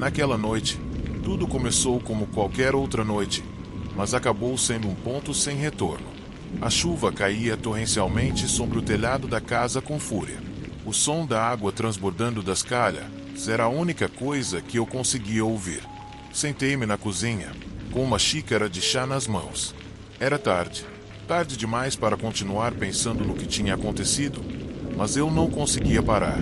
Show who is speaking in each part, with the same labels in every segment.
Speaker 1: Naquela noite, tudo começou como qualquer outra noite, mas acabou sendo um ponto sem retorno. A chuva caía torrencialmente sobre o telhado da casa com fúria. O som da água transbordando das calhas era a única coisa que eu conseguia ouvir. Sentei-me na cozinha, com uma xícara de chá nas mãos. Era tarde. Tarde demais para continuar pensando no que tinha acontecido, mas eu não conseguia parar.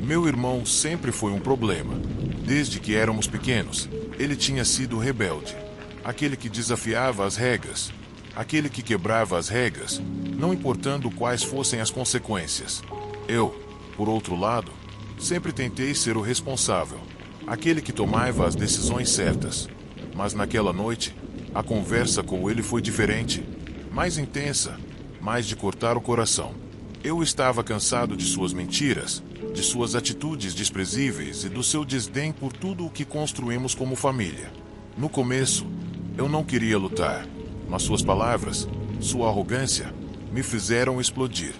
Speaker 1: Meu irmão sempre foi um problema. Desde que éramos pequenos, ele tinha sido rebelde. Aquele que desafiava as regras. Aquele que quebrava as regras, não importando quais fossem as consequências. Eu, por outro lado, sempre tentei ser o responsável. Aquele que tomava as decisões certas. Mas naquela noite, a conversa com ele foi diferente. Mais intensa, mais de cortar o coração. Eu estava cansado de suas mentiras, de suas atitudes desprezíveis e do seu desdém por tudo o que construímos como família. No começo, eu não queria lutar, mas suas palavras, sua arrogância, me fizeram explodir.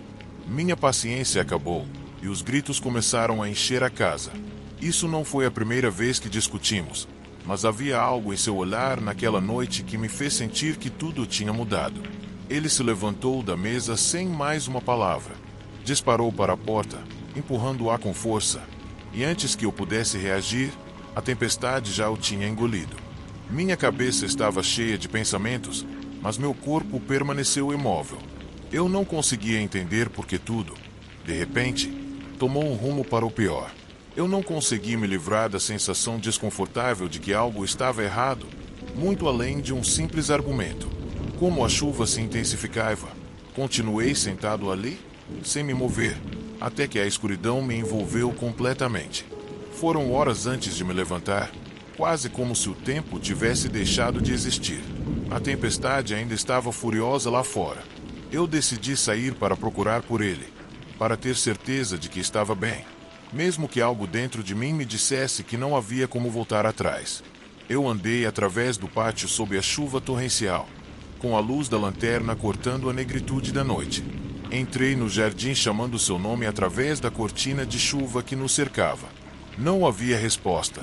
Speaker 1: Minha paciência acabou, e os gritos começaram a encher a casa. Isso não foi a primeira vez que discutimos, mas havia algo em seu olhar naquela noite que me fez sentir que tudo tinha mudado. Ele se levantou da mesa sem mais uma palavra. Disparou para a porta, empurrando-a com força. E antes que eu pudesse reagir, a tempestade já o tinha engolido. Minha cabeça estava cheia de pensamentos, mas meu corpo permaneceu imóvel. Eu não conseguia entender por que tudo, de repente, tomou um rumo para o pior. Eu não consegui me livrar da sensação desconfortável de que algo estava errado, muito além de um simples argumento. Como a chuva se intensificava, continuei sentado ali, sem me mover, até que a escuridão me envolveu completamente. Foram horas antes de me levantar, quase como se o tempo tivesse deixado de existir. A tempestade ainda estava furiosa lá fora. Eu decidi sair para procurar por ele, para ter certeza de que estava bem, mesmo que algo dentro de mim me dissesse que não havia como voltar atrás. Eu andei através do pátio sob a chuva torrencial, com a luz da lanterna cortando a negritude da noite. Entrei no jardim chamando seu nome através da cortina de chuva que nos cercava. Não havia resposta.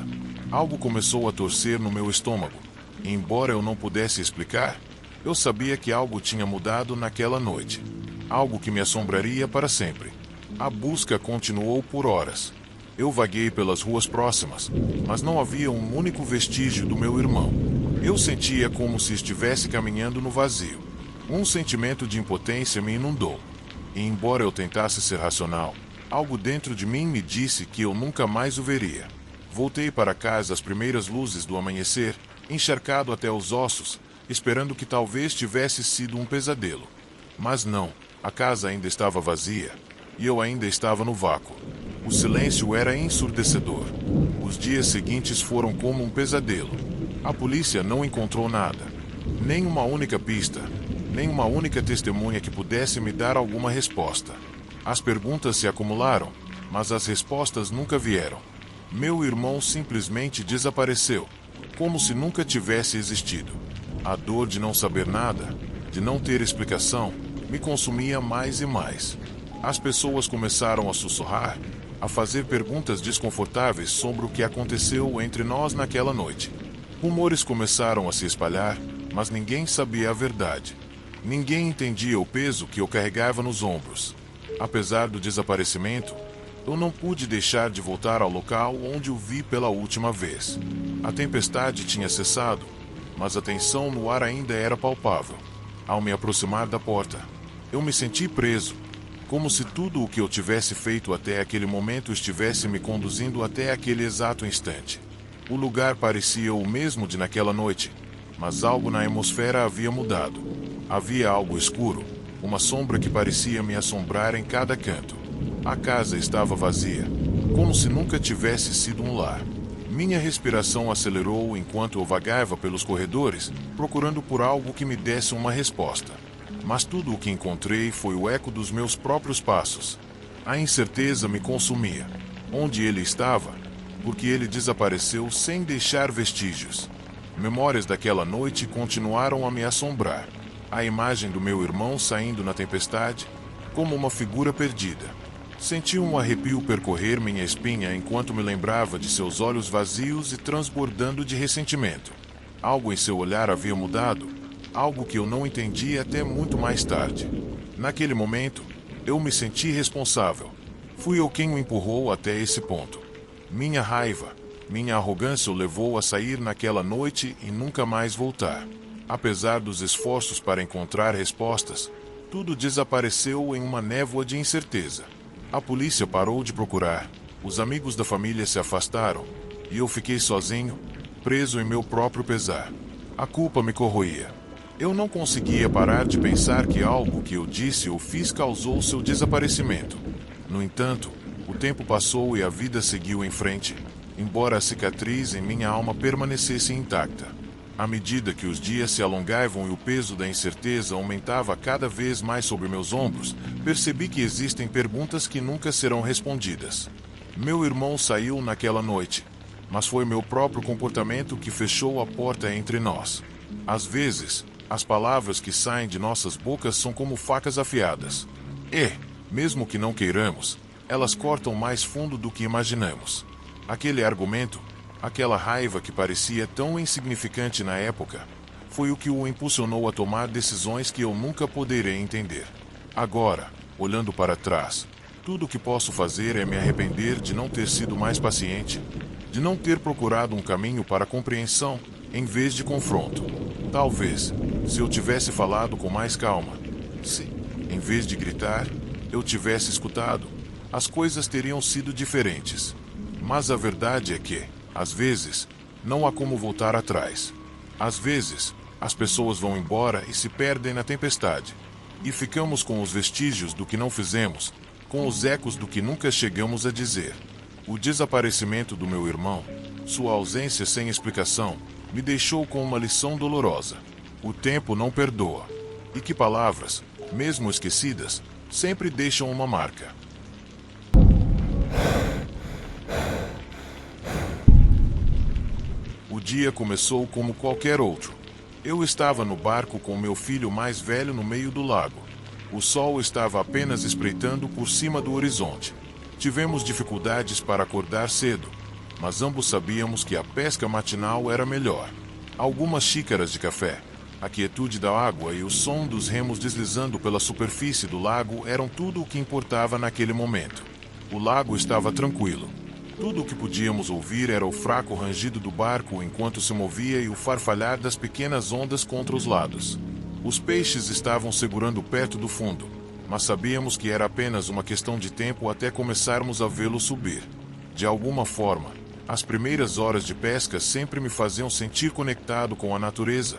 Speaker 1: Algo começou a torcer no meu estômago, e embora eu não pudesse explicar, eu sabia que algo tinha mudado naquela noite. Algo que me assombraria para sempre. A busca continuou por horas. Eu vaguei pelas ruas próximas, mas não havia um único vestígio do meu irmão. Eu sentia como se estivesse caminhando no vazio. Um sentimento de impotência me inundou. E embora eu tentasse ser racional, algo dentro de mim me disse que eu nunca mais o veria. Voltei para casa às primeiras luzes do amanhecer, encharcado até os ossos, esperando que talvez tivesse sido um pesadelo. Mas não, a casa ainda estava vazia, e eu ainda estava no vácuo. O silêncio era ensurdecedor. Os dias seguintes foram como um pesadelo. A polícia não encontrou nada. Nem uma única pista. Nem uma única testemunha que pudesse me dar alguma resposta. As perguntas se acumularam, mas as respostas nunca vieram. Meu irmão simplesmente desapareceu, como se nunca tivesse existido. A dor de não saber nada, de não ter explicação, me consumia mais e mais. As pessoas começaram a sussurrar, a fazer perguntas desconfortáveis sobre o que aconteceu entre nós naquela noite. Rumores começaram a se espalhar, mas ninguém sabia a verdade. Ninguém entendia o peso que eu carregava nos ombros. Apesar do desaparecimento, eu não pude deixar de voltar ao local onde o vi pela última vez. A tempestade tinha cessado, mas a tensão no ar ainda era palpável. Ao me aproximar da porta, eu me senti preso, como se tudo o que eu tivesse feito até aquele momento estivesse me conduzindo até aquele exato instante. O lugar parecia o mesmo de naquela noite, mas algo na atmosfera havia mudado. Havia algo escuro, uma sombra que parecia me assombrar em cada canto. A casa estava vazia, como se nunca tivesse sido um lar. Minha respiração acelerou enquanto eu vagava pelos corredores, procurando por algo que me desse uma resposta. Mas tudo o que encontrei foi o eco dos meus próprios passos. A incerteza me consumia. Onde ele estava? Porque ele desapareceu sem deixar vestígios. Memórias daquela noite continuaram a me assombrar. A imagem do meu irmão saindo na tempestade, como uma figura perdida. Senti um arrepio percorrer minha espinha enquanto me lembrava de seus olhos vazios e transbordando de ressentimento. Algo em seu olhar havia mudado, algo que eu não entendi até muito mais tarde. Naquele momento, eu me senti responsável. Fui eu quem o empurrou até esse ponto. Minha raiva, minha arrogância o levou a sair naquela noite e nunca mais voltar. Apesar dos esforços para encontrar respostas, tudo desapareceu em uma névoa de incerteza. A polícia parou de procurar, os amigos da família se afastaram, e eu fiquei sozinho, preso em meu próprio pesar. A culpa me corroía. Eu não conseguia parar de pensar que algo que eu disse ou fiz causou seu desaparecimento. No entanto, o tempo passou e a vida seguiu em frente, embora a cicatriz em minha alma permanecesse intacta. À medida que os dias se alongavam e o peso da incerteza aumentava cada vez mais sobre meus ombros, percebi que existem perguntas que nunca serão respondidas. Meu irmão saiu naquela noite, mas foi meu próprio comportamento que fechou a porta entre nós. Às vezes, as palavras que saem de nossas bocas são como facas afiadas. E, mesmo que não queiramos, elas cortam mais fundo do que imaginamos. Aquele argumento, aquela raiva que parecia tão insignificante na época, foi o que o impulsionou a tomar decisões que eu nunca poderei entender. Agora, olhando para trás, tudo o que posso fazer é me arrepender de não ter sido mais paciente, de não ter procurado um caminho para a compreensão, em vez de confronto. Talvez, se eu tivesse falado com mais calma, se, em vez de gritar, eu tivesse escutado, as coisas teriam sido diferentes. Mas a verdade é que, às vezes, não há como voltar atrás. Às vezes, as pessoas vão embora e se perdem na tempestade. E ficamos com os vestígios do que não fizemos, com os ecos do que nunca chegamos a dizer. O desaparecimento do meu irmão, sua ausência sem explicação, me deixou com uma lição dolorosa. O tempo não perdoa. E que palavras, mesmo esquecidas, sempre deixam uma marca. O dia começou como qualquer outro. Eu estava no barco com meu filho mais velho no meio do lago. O sol estava apenas espreitando por cima do horizonte. Tivemos dificuldades para acordar cedo, mas ambos sabíamos que a pesca matinal era melhor. Algumas xícaras de café, a quietude da água e o som dos remos deslizando pela superfície do lago eram tudo o que importava naquele momento. O lago estava tranquilo. Tudo o que podíamos ouvir era o fraco rangido do barco enquanto se movia e o farfalhar das pequenas ondas contra os lados. Os peixes estavam segurando perto do fundo, mas sabíamos que era apenas uma questão de tempo até começarmos a vê-los subir. De alguma forma, as primeiras horas de pesca sempre me faziam sentir conectado com a natureza,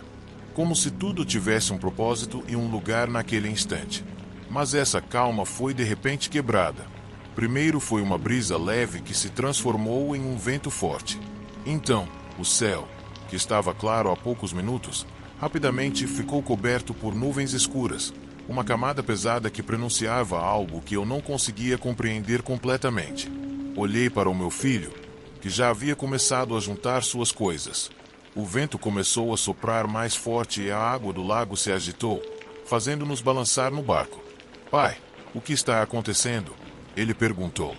Speaker 1: como se tudo tivesse um propósito e um lugar naquele instante. Mas essa calma foi de repente quebrada. Primeiro foi uma brisa leve que se transformou em um vento forte. Então, o céu, que estava claro há poucos minutos, rapidamente ficou coberto por nuvens escuras, uma camada pesada que pronunciava algo que eu não conseguia compreender completamente. Olhei para o meu filho, que já havia começado a juntar suas coisas. O vento começou a soprar mais forte e a água do lago se agitou, fazendo-nos balançar no barco. "Pai, o que está acontecendo?" Ele perguntou.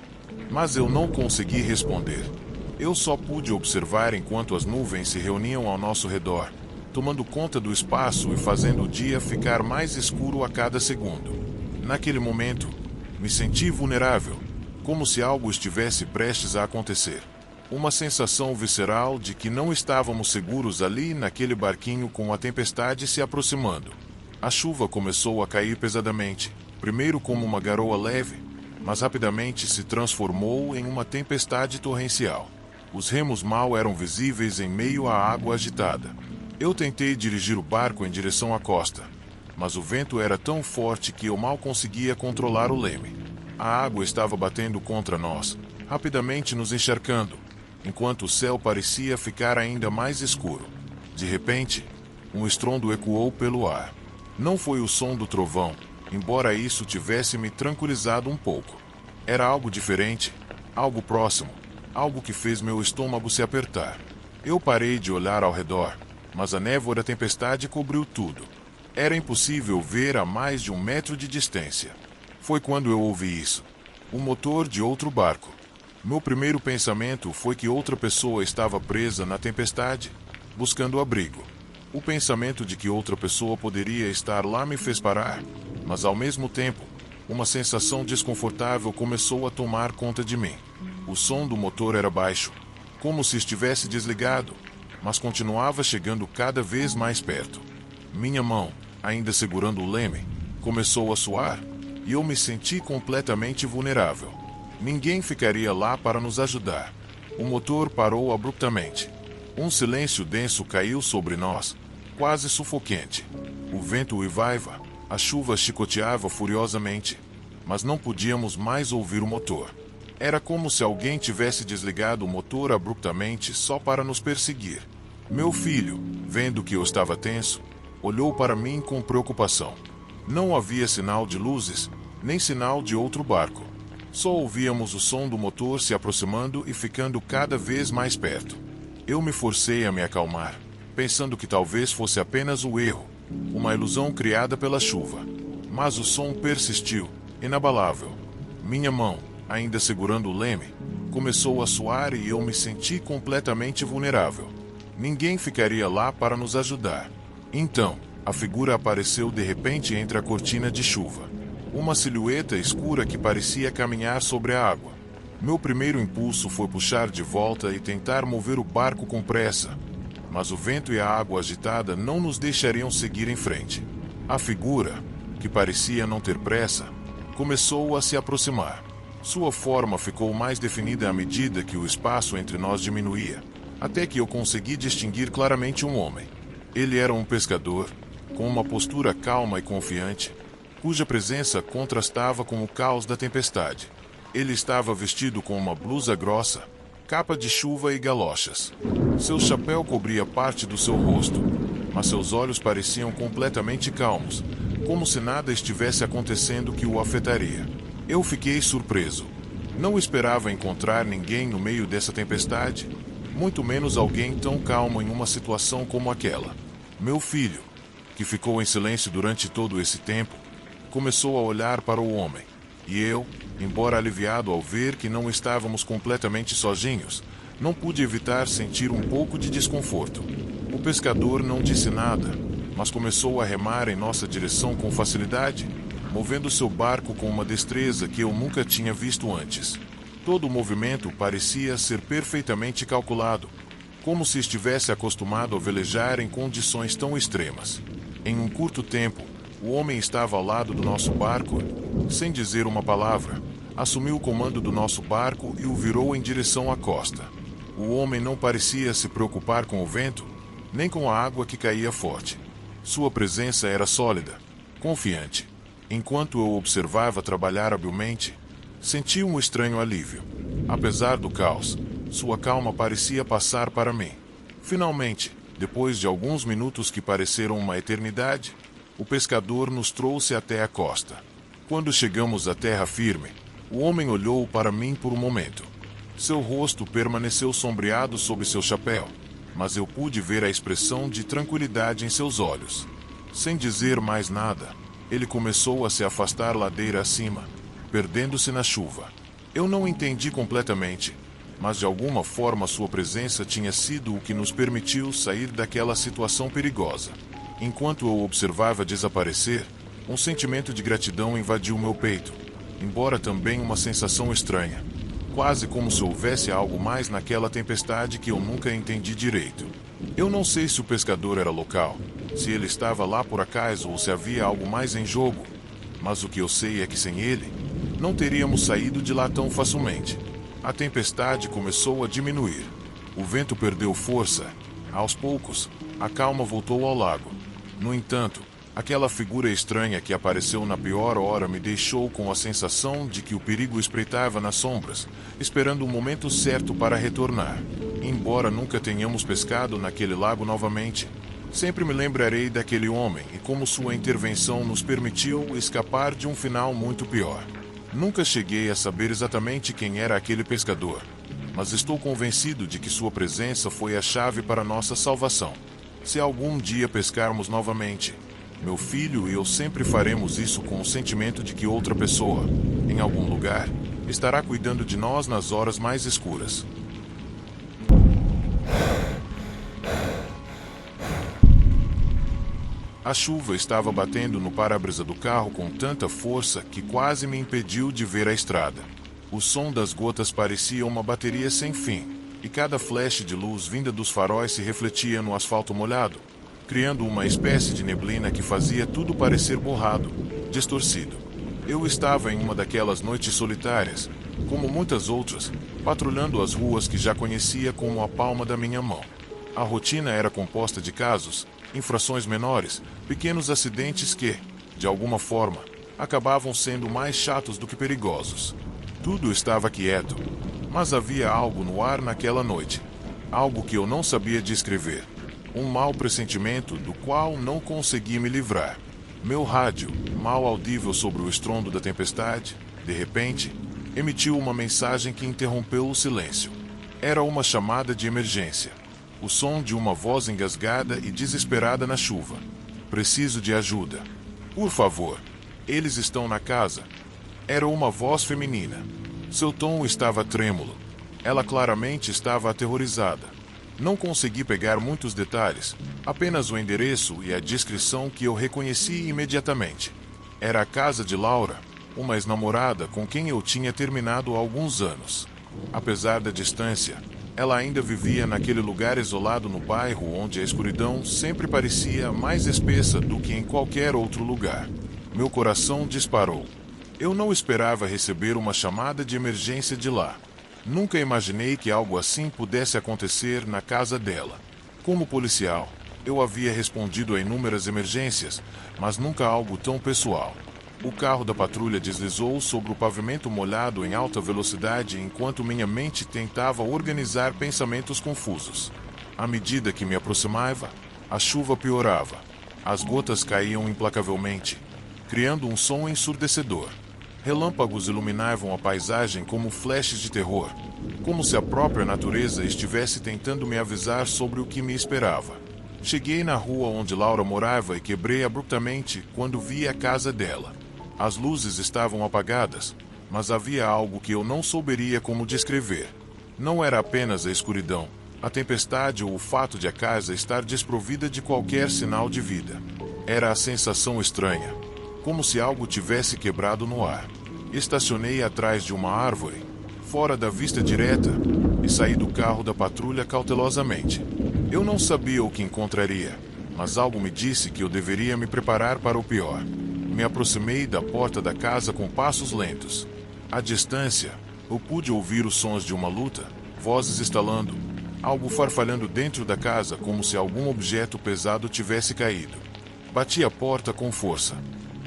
Speaker 1: Mas eu não consegui responder. Eu só pude observar enquanto as nuvens se reuniam ao nosso redor, tomando conta do espaço e fazendo o dia ficar mais escuro a cada segundo. Naquele momento, me senti vulnerável, como se algo estivesse prestes a acontecer. Uma sensação visceral de que não estávamos seguros ali naquele barquinho com a tempestade se aproximando. A chuva começou a cair pesadamente, primeiro como uma garoa leve, mas rapidamente se transformou em uma tempestade torrencial. Os remos mal eram visíveis em meio à água agitada. Eu tentei dirigir o barco em direção à costa, mas o vento era tão forte que eu mal conseguia controlar o leme. A água estava batendo contra nós, rapidamente nos encharcando, enquanto o céu parecia ficar ainda mais escuro. De repente, um estrondo ecoou pelo ar. Não foi o som do trovão, embora isso tivesse me tranquilizado um pouco. Era algo diferente, algo próximo, algo que fez meu estômago se apertar. Eu parei de olhar ao redor, mas a névoa da tempestade cobriu tudo. Era impossível ver a mais de 1 metro de distância. Foi quando eu ouvi isso. O motor de outro barco. Meu primeiro pensamento foi que outra pessoa estava presa na tempestade, buscando abrigo. O pensamento de que outra pessoa poderia estar lá me fez parar, mas ao mesmo tempo, uma sensação desconfortável começou a tomar conta de mim. O som do motor era baixo, como se estivesse desligado, mas continuava chegando cada vez mais perto. Minha mão, ainda segurando o leme, começou a suar, e eu me senti completamente vulnerável. Ninguém ficaria lá para nos ajudar. O motor parou abruptamente. Um silêncio denso caiu sobre nós, quase sufocante. O vento uivava, a chuva chicoteava furiosamente, mas não podíamos mais ouvir o motor. Era como se alguém tivesse desligado o motor abruptamente só para nos perseguir. Meu filho, vendo que eu estava tenso, olhou para mim com preocupação. Não havia sinal de luzes, nem sinal de outro barco. Só ouvíamos o som do motor se aproximando e ficando cada vez mais perto. Eu me forcei a me acalmar, pensando que talvez fosse apenas o erro, uma ilusão criada pela chuva. Mas o som persistiu, inabalável. Minha mão, ainda segurando o leme, começou a suar e eu me senti completamente vulnerável. Ninguém ficaria lá para nos ajudar. Então, a figura apareceu de repente entre a cortina de chuva. Uma silhueta escura que parecia caminhar sobre a água. Meu primeiro impulso foi puxar de volta e tentar mover o barco com pressa, mas o vento e a água agitada não nos deixariam seguir em frente. A figura, que parecia não ter pressa, começou a se aproximar. Sua forma ficou mais definida à medida que o espaço entre nós diminuía, até que eu consegui distinguir claramente um homem. Ele era um pescador, com uma postura calma e confiante, cuja presença contrastava com o caos da tempestade. Ele estava vestido com uma blusa grossa, capa de chuva e galochas. Seu chapéu cobria parte do seu rosto, mas seus olhos pareciam completamente calmos, como se nada estivesse acontecendo que o afetaria. Eu fiquei surpreso. Não esperava encontrar ninguém no meio dessa tempestade, muito menos alguém tão calmo em uma situação como aquela. Meu filho, que ficou em silêncio durante todo esse tempo, começou a olhar para o homem, e eu, embora aliviado ao ver que não estávamos completamente sozinhos, não pude evitar sentir um pouco de desconforto. O pescador não disse nada, mas começou a remar em nossa direção com facilidade, movendo seu barco com uma destreza que eu nunca tinha visto antes. Todo o movimento parecia ser perfeitamente calculado, como se estivesse acostumado a velejar em condições tão extremas. Em um curto tempo, o homem estava ao lado do nosso barco, sem dizer uma palavra, assumiu o comando do nosso barco e o virou em direção à costa. O homem não parecia se preocupar com o vento, nem com a água que caía forte. Sua presença era sólida, confiante. Enquanto eu observava trabalhar habilmente, senti um estranho alívio. Apesar do caos, sua calma parecia passar para mim. Finalmente, depois de alguns minutos que pareceram uma eternidade, o pescador nos trouxe até a costa. Quando chegamos à terra firme, o homem olhou para mim por um momento. Seu rosto permaneceu sombreado sob seu chapéu, mas eu pude ver a expressão de tranquilidade em seus olhos. Sem dizer mais nada, ele começou a se afastar ladeira acima, perdendo-se na chuva. Eu não entendi completamente, mas de alguma forma sua presença tinha sido o que nos permitiu sair daquela situação perigosa. Enquanto eu observava desaparecer, um sentimento de gratidão invadiu meu peito, embora também uma sensação estranha, quase como se houvesse algo mais naquela tempestade que eu nunca entendi direito. Eu não sei se o pescador era local, se ele estava lá por acaso ou se havia algo mais em jogo, mas o que eu sei é que sem ele, não teríamos saído de lá tão facilmente. A tempestade começou a diminuir. O vento perdeu força. Aos poucos, a calma voltou ao lago. No entanto, aquela figura estranha que apareceu na pior hora me deixou com a sensação de que o perigo espreitava nas sombras, esperando o momento certo para retornar. Embora nunca tenhamos pescado naquele lago novamente, sempre me lembrarei daquele homem e como sua intervenção nos permitiu escapar de um final muito pior. Nunca cheguei a saber exatamente quem era aquele pescador, mas estou convencido de que sua presença foi a chave para nossa salvação. Se algum dia pescarmos novamente, meu filho e eu sempre faremos isso com o sentimento de que outra pessoa, em algum lugar, Estará cuidando de nós nas horas mais escuras. A chuva estava batendo no para-brisa do carro com tanta força que quase me impediu de ver a estrada. O som das gotas parecia uma bateria sem fim, e cada flash de luz vinda dos faróis se refletia no asfalto molhado, criando uma espécie de neblina que fazia tudo parecer borrado, distorcido. Eu estava em uma daquelas noites solitárias, como muitas outras, patrulhando as ruas que já conhecia como a palma da minha mão. A rotina era composta de casos, infrações menores, pequenos acidentes que, de alguma forma, acabavam sendo mais chatos do que perigosos. Tudo estava quieto, mas havia algo no ar naquela noite. Algo que eu não sabia descrever. Um mau pressentimento do qual não consegui me livrar. Meu rádio, mal audível sobre o estrondo da tempestade, de repente, emitiu uma mensagem que interrompeu o silêncio. Era uma chamada de emergência. O som de uma voz engasgada e desesperada na chuva. Preciso de ajuda. Por favor. Eles estão na casa. Era uma voz feminina. Seu tom estava trêmulo. Ela claramente estava aterrorizada. Não consegui pegar muitos detalhes, apenas o endereço e a descrição que eu reconheci imediatamente. Era a casa de Laura, uma ex-namorada com quem eu tinha terminado há alguns anos. Apesar da distância, ela ainda vivia naquele lugar isolado no bairro onde a escuridão sempre parecia mais espessa do que em qualquer outro lugar. Meu coração disparou. Eu não esperava receber uma chamada de emergência de lá. Nunca imaginei que algo assim pudesse acontecer na casa dela. Como policial, eu havia respondido a inúmeras emergências, mas nunca algo tão pessoal. O carro da patrulha deslizou sobre o pavimento molhado em alta velocidade enquanto minha mente tentava organizar pensamentos confusos. À medida que me aproximava, a chuva piorava. As gotas caíam implacavelmente, criando um som ensurdecedor. Relâmpagos iluminavam a paisagem como flashes de terror, como se a própria natureza estivesse tentando me avisar sobre o que me esperava. Cheguei na rua onde Laura morava e quebrei abruptamente quando vi a casa dela. As luzes estavam apagadas, mas havia algo que eu não souberia como descrever. Não era apenas a escuridão, a tempestade ou o fato de a casa estar desprovida de qualquer sinal de vida. Era a sensação estranha, como se algo tivesse quebrado no ar. Estacionei atrás de uma árvore, fora da vista direta, e saí do carro da patrulha cautelosamente. Eu não sabia o que encontraria, mas algo me disse que eu deveria me preparar para o pior. Me aproximei da porta da casa com passos lentos. À distância, eu pude ouvir os sons de uma luta, vozes estalando, algo farfalhando dentro da casa como se algum objeto pesado tivesse caído. Bati a porta com força.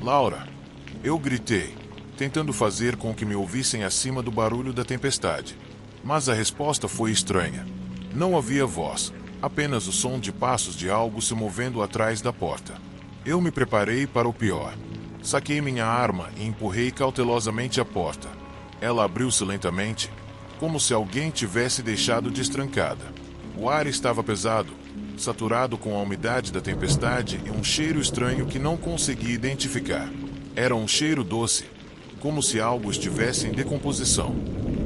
Speaker 1: Laura! Eu gritei, tentando fazer com que me ouvissem acima do barulho da tempestade. Mas a resposta foi estranha. Não havia voz, apenas o som de passos de algo se movendo atrás da porta. Eu me preparei para o pior. Saquei minha arma e empurrei cautelosamente a porta. Ela abriu-se lentamente, como se alguém tivesse deixado destrancada. O ar estava pesado, saturado com a umidade da tempestade e um cheiro estranho que não consegui identificar. Era um cheiro doce, como se algo estivesse em decomposição.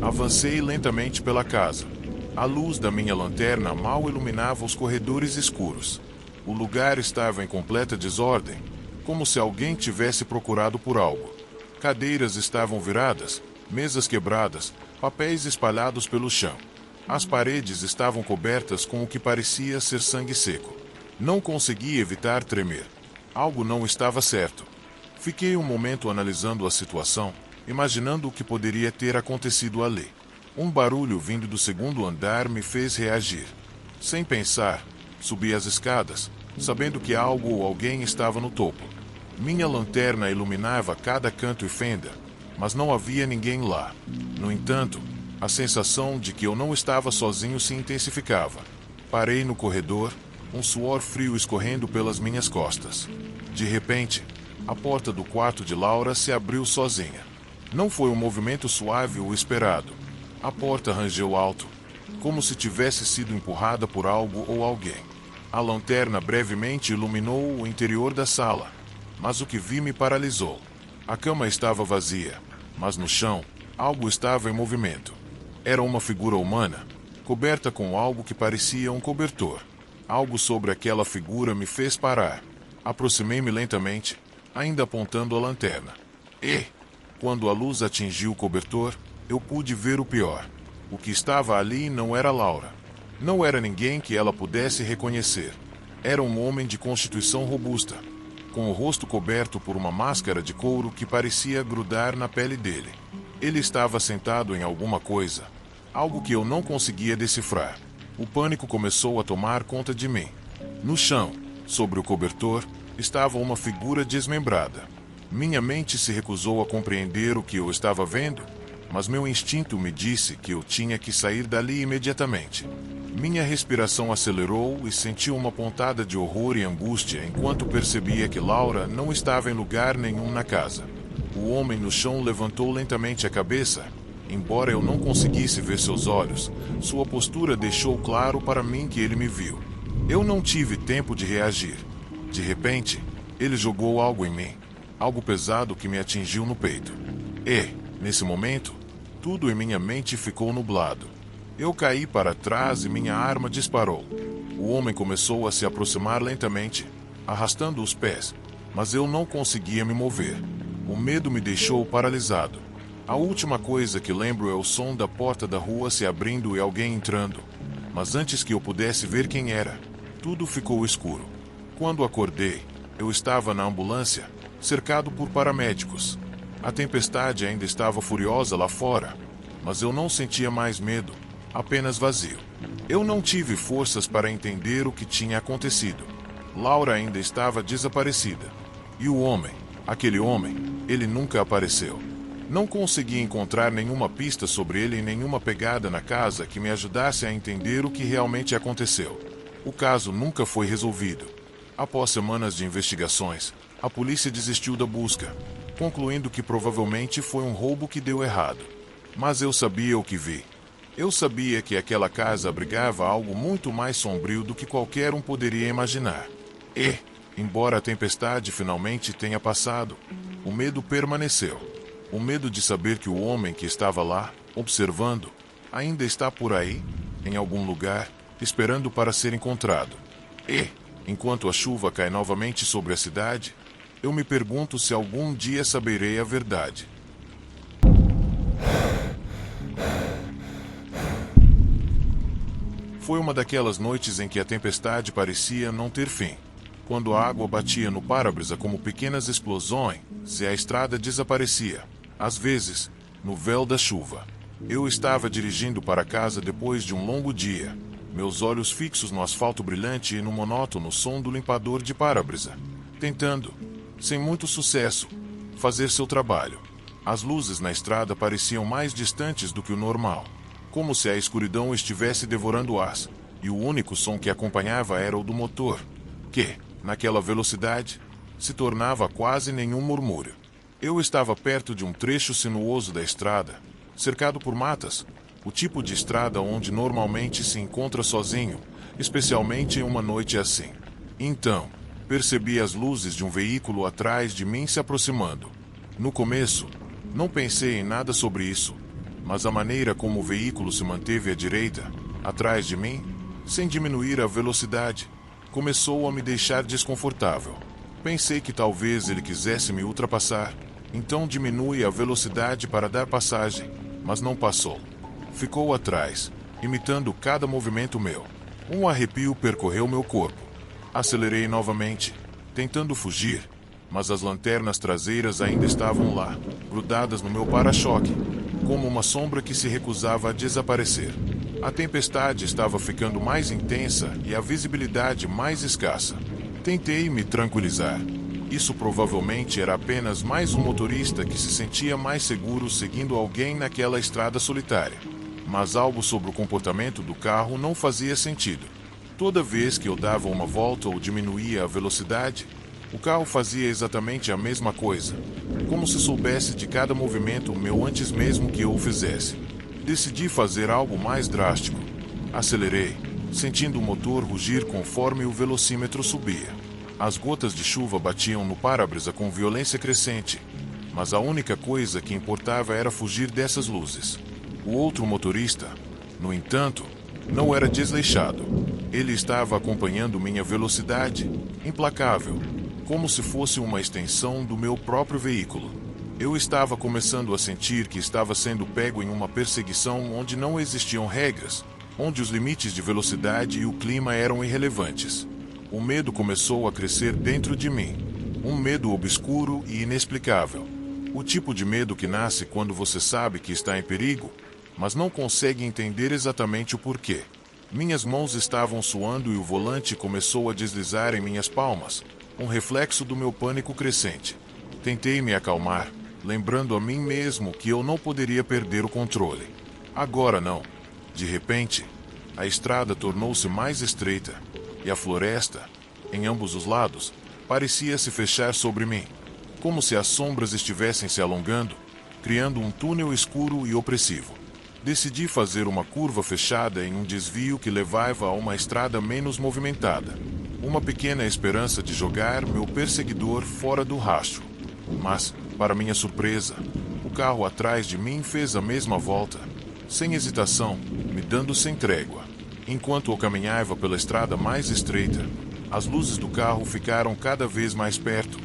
Speaker 1: Avancei lentamente pela casa. A luz da minha lanterna mal iluminava os corredores escuros. O lugar estava em completa desordem, como se alguém tivesse procurado por algo. Cadeiras estavam viradas, mesas quebradas, papéis espalhados pelo chão. As paredes estavam cobertas com o que parecia ser sangue seco. Não consegui evitar tremer. Algo não estava certo. Fiquei um momento analisando a situação, imaginando o que poderia ter acontecido ali. Um barulho vindo do segundo andar me fez reagir. Sem pensar, subi as escadas, sabendo que algo ou alguém estava no topo. Minha lanterna iluminava cada canto e fenda, mas não havia ninguém lá. No entanto, a sensação de que eu não estava sozinho se intensificava. Parei no corredor, um suor frio escorrendo pelas minhas costas. De repente, a porta do quarto de Laura se abriu sozinha. Não foi um movimento suave ou esperado. A porta rangeu alto, como se tivesse sido empurrada por algo ou alguém. A lanterna brevemente iluminou o interior da sala, mas o que vi me paralisou. A cama estava vazia, mas no chão, Algo estava em movimento. Era uma figura humana, coberta com algo que parecia um cobertor. Algo sobre aquela figura me fez parar. Aproximei-me lentamente, ainda apontando a lanterna. E, quando a luz atingiu o cobertor, eu pude ver o pior. O que estava ali não era Laura. Não era ninguém que ela pudesse reconhecer. Era um homem de constituição robusta, com o rosto coberto por uma máscara de couro que parecia grudar na pele dele. Ele estava sentado em alguma coisa, algo que eu não conseguia decifrar. O pânico começou a tomar conta de mim. No chão, sobre o cobertor, estava uma figura desmembrada. Minha mente se recusou a compreender o que eu estava vendo, mas meu instinto me disse que eu tinha que sair dali imediatamente. Minha respiração acelerou e senti uma pontada de horror e angústia enquanto percebia que Laura não estava em lugar nenhum na casa. O homem no chão levantou lentamente a cabeça. Embora eu não conseguisse ver seus olhos, sua postura deixou claro para mim que ele me viu. Eu não tive tempo de reagir. De repente, ele jogou algo em mim, algo pesado que me atingiu no peito. E, nesse momento, tudo em minha mente ficou nublado. Eu caí para trás e minha arma disparou. O homem começou a se aproximar lentamente, arrastando os pés, mas eu não conseguia me mover. O medo me deixou paralisado. A última coisa que lembro é o som da porta da rua se abrindo e alguém entrando. Mas antes que eu pudesse ver quem era, tudo ficou escuro. Quando acordei, eu estava na ambulância, cercado por paramédicos. A tempestade ainda estava furiosa lá fora, mas eu não sentia mais medo, apenas vazio. Eu não tive forças para entender o que tinha acontecido. Laura ainda estava desaparecida. E o homem, aquele homem, ele nunca apareceu. Não consegui encontrar nenhuma pista sobre ele e nenhuma pegada na casa que me ajudasse a entender o que realmente aconteceu. O caso nunca foi resolvido. Após semanas de investigações, a polícia desistiu da busca, concluindo que provavelmente foi um roubo que deu errado. Mas eu sabia o que vi. Eu sabia que aquela casa abrigava algo muito mais sombrio do que qualquer um poderia imaginar. E, embora a tempestade finalmente tenha passado, o medo permaneceu. O medo de saber que o homem que estava lá, observando, ainda está por aí, em algum lugar, esperando para ser encontrado. E, enquanto a chuva cai novamente sobre a cidade, eu me pergunto se algum dia saberei a verdade. Foi uma daquelas noites em que a tempestade parecia não ter fim. Quando a água batia no para-brisa como pequenas explosões, e a estrada desaparecia. Às vezes, no véu da chuva. Eu estava dirigindo para casa depois de um longo dia, meus olhos fixos no asfalto brilhante e no monótono som do limpador de para-brisa, tentando, sem muito sucesso, fazer seu trabalho. As luzes na estrada pareciam mais distantes do que o normal, como se a escuridão estivesse devorando o ar, e o único som que acompanhava era o do motor, que, naquela velocidade, se tornava quase nenhum murmúrio. Eu estava perto de um trecho sinuoso da estrada, cercado por matas, o tipo de estrada onde normalmente se encontra sozinho, especialmente em uma noite assim. Então, percebi as luzes de um veículo atrás de mim se aproximando. No começo, não pensei em nada sobre isso, mas a maneira como o veículo se manteve à direita, atrás de mim, sem diminuir a velocidade, começou a me deixar desconfortável. Pensei que talvez ele quisesse me ultrapassar, então diminui a velocidade para dar passagem, mas não passou. Ficou atrás, imitando cada movimento meu. Um arrepio percorreu meu corpo. Acelerei novamente, tentando fugir, mas as lanternas traseiras ainda estavam lá, grudadas no meu para-choque, como uma sombra que se recusava a desaparecer. A tempestade estava ficando mais intensa e a visibilidade mais escassa. Tentei me tranquilizar. Isso provavelmente era apenas mais um motorista que se sentia mais seguro seguindo alguém naquela estrada solitária. Mas algo sobre o comportamento do carro não fazia sentido. Toda vez que eu dava uma volta ou diminuía a velocidade, o carro fazia exatamente a mesma coisa, como se soubesse de cada movimento meu antes mesmo que eu o fizesse. Decidi fazer algo mais drástico. Acelerei, sentindo o motor rugir conforme o velocímetro subia. As gotas de chuva batiam no para-brisa com violência crescente, mas a única coisa que importava era fugir dessas luzes. O outro motorista, no entanto, não era desleixado. Ele estava acompanhando minha velocidade, implacável, como se fosse uma extensão do meu próprio veículo. Eu estava começando a sentir que estava sendo pego em uma perseguição onde não existiam regras, onde os limites de velocidade e o clima eram irrelevantes. O medo começou a crescer dentro de mim. Um medo obscuro e inexplicável. O tipo de medo que nasce quando você sabe que está em perigo, mas não consegue entender exatamente o porquê. Minhas mãos estavam suando e o volante começou a deslizar em minhas palmas, um reflexo do meu pânico crescente. Tentei me acalmar, lembrando a mim mesmo que eu não poderia perder o controle. Agora não. De repente, a estrada tornou-se mais estreita, e a floresta, em ambos os lados, parecia se fechar sobre mim, como se as sombras estivessem se alongando, criando um túnel escuro e opressivo. Decidi fazer uma curva fechada em um desvio que levava a uma estrada menos movimentada. Uma pequena esperança de jogar meu perseguidor fora do rastro. Mas, para minha surpresa, o carro atrás de mim fez a mesma volta, sem hesitação, me dando sem trégua. Enquanto eu caminhava pela estrada mais estreita, as luzes do carro ficaram cada vez mais perto,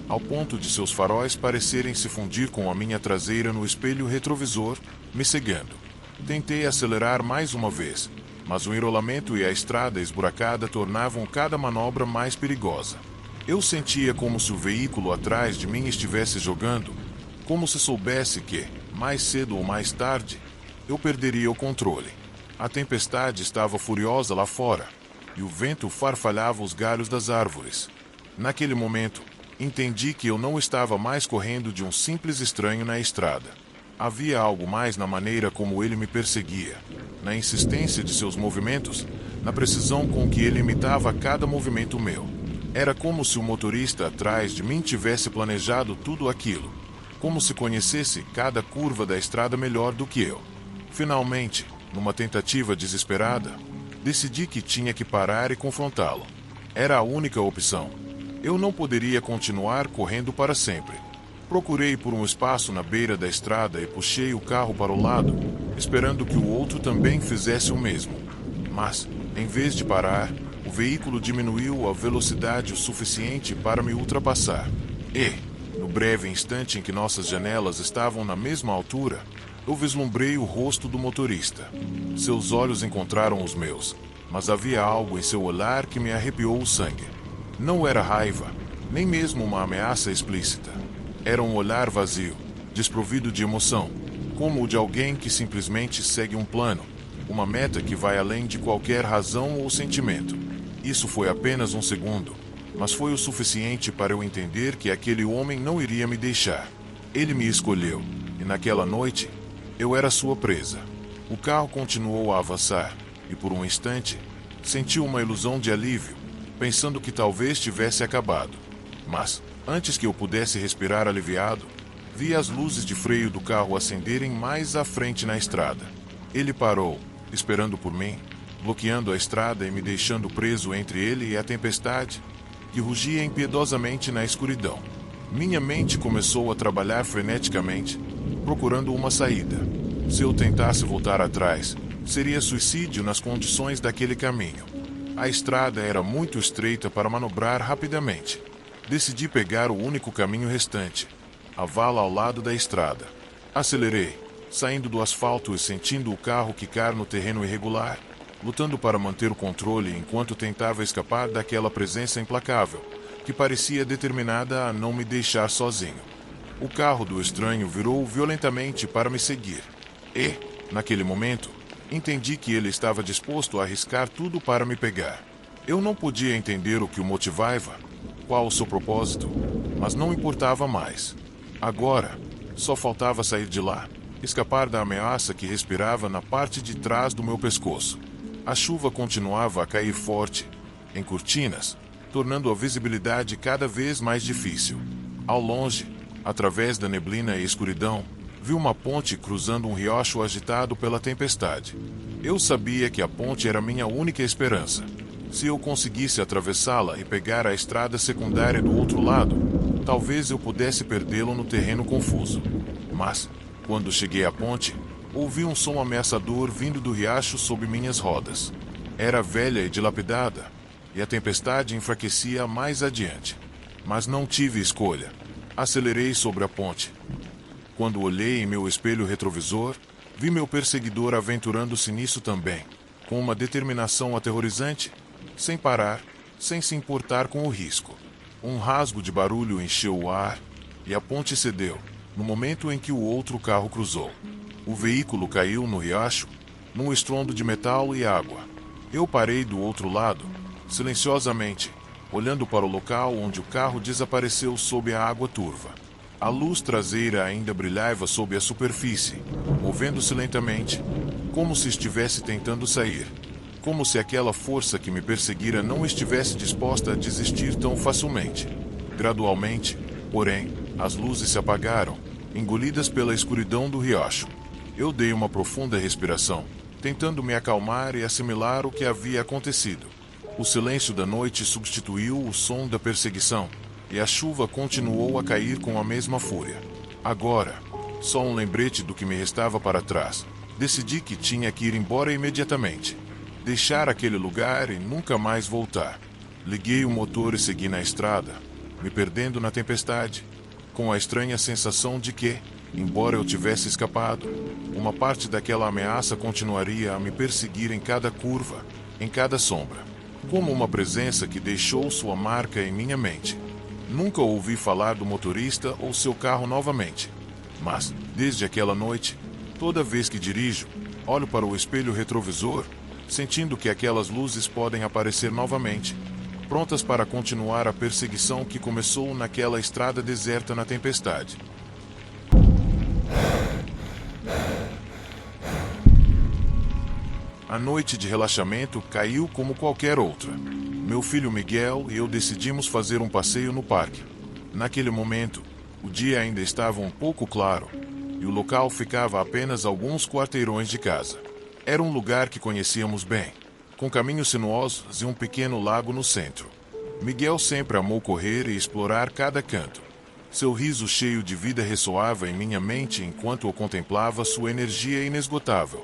Speaker 1: ao ponto de seus faróis parecerem se fundir com a minha traseira no espelho retrovisor, me cegando. Tentei acelerar mais uma vez, mas o enrolamento e a estrada esburacada tornavam cada manobra mais perigosa. Eu sentia como se o veículo atrás de mim estivesse jogando, como se soubesse que, mais cedo ou mais tarde, eu perderia o controle. A tempestade estava furiosa lá fora, e o vento farfalhava os galhos das árvores. Naquele momento, entendi que eu não estava mais correndo de um simples estranho na estrada. Havia algo mais na maneira como ele me perseguia, na insistência de seus movimentos, na precisão com que ele imitava cada movimento meu. Era como se o motorista atrás de mim tivesse planejado tudo aquilo, como se conhecesse cada curva da estrada melhor do que eu. Finalmente, numa tentativa desesperada, decidi que tinha que parar e confrontá-lo. Era a única opção. Eu não poderia continuar correndo para sempre. Procurei por um espaço na beira da estrada e puxei o carro para o lado, esperando que o outro também fizesse o mesmo. Mas, em vez de parar, o veículo diminuiu a velocidade o suficiente para me ultrapassar. E, no breve instante em que nossas janelas estavam na mesma altura, eu vislumbrei o rosto do motorista. Seus olhos encontraram os meus, mas havia algo em seu olhar que me arrepiou o sangue. Não era raiva, nem mesmo uma ameaça explícita. Era um olhar vazio, desprovido de emoção, como o de alguém que simplesmente segue um plano, uma meta que vai além de qualquer razão ou sentimento. Isso foi apenas um segundo, mas foi o suficiente para eu entender que aquele homem não iria me deixar. Ele me escolheu, e naquela noite, eu era sua presa. O carro continuou a avançar, e por um instante, senti uma ilusão de alívio, pensando que talvez tivesse acabado. Mas, antes que eu pudesse respirar aliviado, vi as luzes de freio do carro acenderem mais à frente na estrada. Ele parou, esperando por mim, bloqueando a estrada e me deixando preso entre ele e a tempestade, que rugia impiedosamente na escuridão. Minha mente começou a trabalhar freneticamente, procurando uma saída. Se eu tentasse voltar atrás, seria suicídio nas condições daquele caminho. A estrada era muito estreita para manobrar rapidamente. Decidi pegar o único caminho restante, a vala ao lado da estrada. Acelerei, saindo do asfalto e sentindo o carro quicar no terreno irregular, lutando para manter o controle enquanto tentava escapar daquela presença implacável, que parecia determinada a não me deixar sozinho. O carro do estranho virou violentamente para me seguir. E, naquele momento, entendi que ele estava disposto a arriscar tudo para me pegar. Eu não podia entender o que o motivava, qual o seu propósito, mas não importava mais. Agora, só faltava sair de lá, escapar da ameaça que respirava na parte de trás do meu pescoço. A chuva continuava a cair forte, em cortinas, tornando a visibilidade cada vez mais difícil. Ao longe, através da neblina e escuridão, vi uma ponte cruzando um riacho agitado pela tempestade. Eu sabia que a ponte era minha única esperança. Se eu conseguisse atravessá-la e pegar a estrada secundária do outro lado, Talvez eu pudesse perdê-lo no terreno confuso. Mas, quando cheguei à ponte, ouvi um som ameaçador vindo do riacho sob minhas rodas. Era velha e dilapidada, e a tempestade enfraquecia mais adiante. Mas não tive escolha. Acelerei sobre a ponte. Quando olhei em meu espelho retrovisor, vi meu perseguidor aventurando-se nisso também, com uma determinação aterrorizante, sem parar, sem se importar com o risco. Um rasgo de barulho encheu o ar, e a ponte cedeu, no momento em que o outro carro cruzou. O veículo caiu no riacho, num estrondo de metal e água. Eu parei do outro lado, silenciosamente, olhando para o local onde o carro desapareceu sob a água turva. A luz traseira ainda brilhava sob a superfície, movendo-se lentamente, como se estivesse tentando sair. Como se aquela força que me perseguira não estivesse disposta a desistir tão facilmente. Gradualmente, porém, as luzes se apagaram, engolidas pela escuridão do riacho. Eu dei uma profunda respiração, tentando me acalmar e assimilar o que havia acontecido. O silêncio da noite substituiu o som da perseguição, e a chuva continuou a cair com a mesma fúria. Agora, só um lembrete do que me restava para trás. Decidi que tinha que ir embora imediatamente. Deixar aquele lugar e nunca mais voltar. Liguei o motor e segui na estrada, me perdendo na tempestade, com a estranha sensação de que, embora eu tivesse escapado, uma parte daquela ameaça continuaria a me perseguir em cada curva, em cada sombra, como uma presença que deixou sua marca em minha mente. Nunca ouvi falar do motorista ou seu carro novamente, mas, desde aquela noite, toda vez que dirijo, olho para o espelho retrovisor, sentindo que aquelas luzes podem aparecer novamente, prontas para continuar a perseguição que começou naquela estrada deserta na tempestade. A noite de relaxamento caiu como qualquer outra. Meu filho Miguel e eu decidimos fazer um passeio no parque. Naquele momento, o dia ainda estava um pouco claro, e o local ficava a apenas alguns quarteirões de casa. Era um lugar que conhecíamos bem, com caminhos sinuosos e um pequeno lago no centro. Miguel sempre amou correr e explorar cada canto. Seu riso cheio de vida ressoava em minha mente enquanto eu contemplava sua energia inesgotável.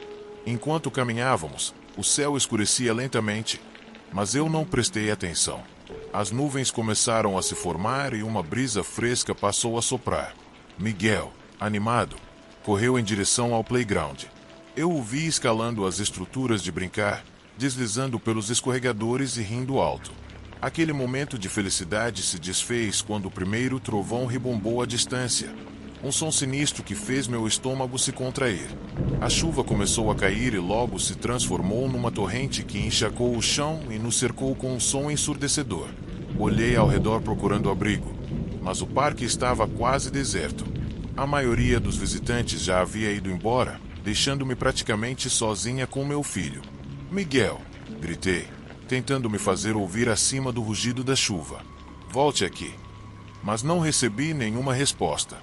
Speaker 1: Enquanto caminhávamos, o céu escurecia lentamente, mas eu não prestei atenção. As nuvens começaram a se formar e uma brisa fresca passou a soprar. Miguel, animado, correu em direção ao playground. Eu o vi escalando as estruturas de brincar, deslizando pelos escorregadores e rindo alto. Aquele momento de felicidade se desfez quando o primeiro trovão rebombou à distância. Um som sinistro que fez meu estômago se contrair. A chuva começou a cair e logo se transformou numa torrente que encharcou o chão e nos cercou com um som ensurdecedor. Olhei ao redor procurando abrigo, mas o parque estava quase deserto. A maioria dos visitantes já havia ido embora, deixando-me praticamente sozinha com meu filho. Miguel, gritei, tentando me fazer ouvir acima do rugido da chuva. Volte aqui. Mas não recebi nenhuma resposta.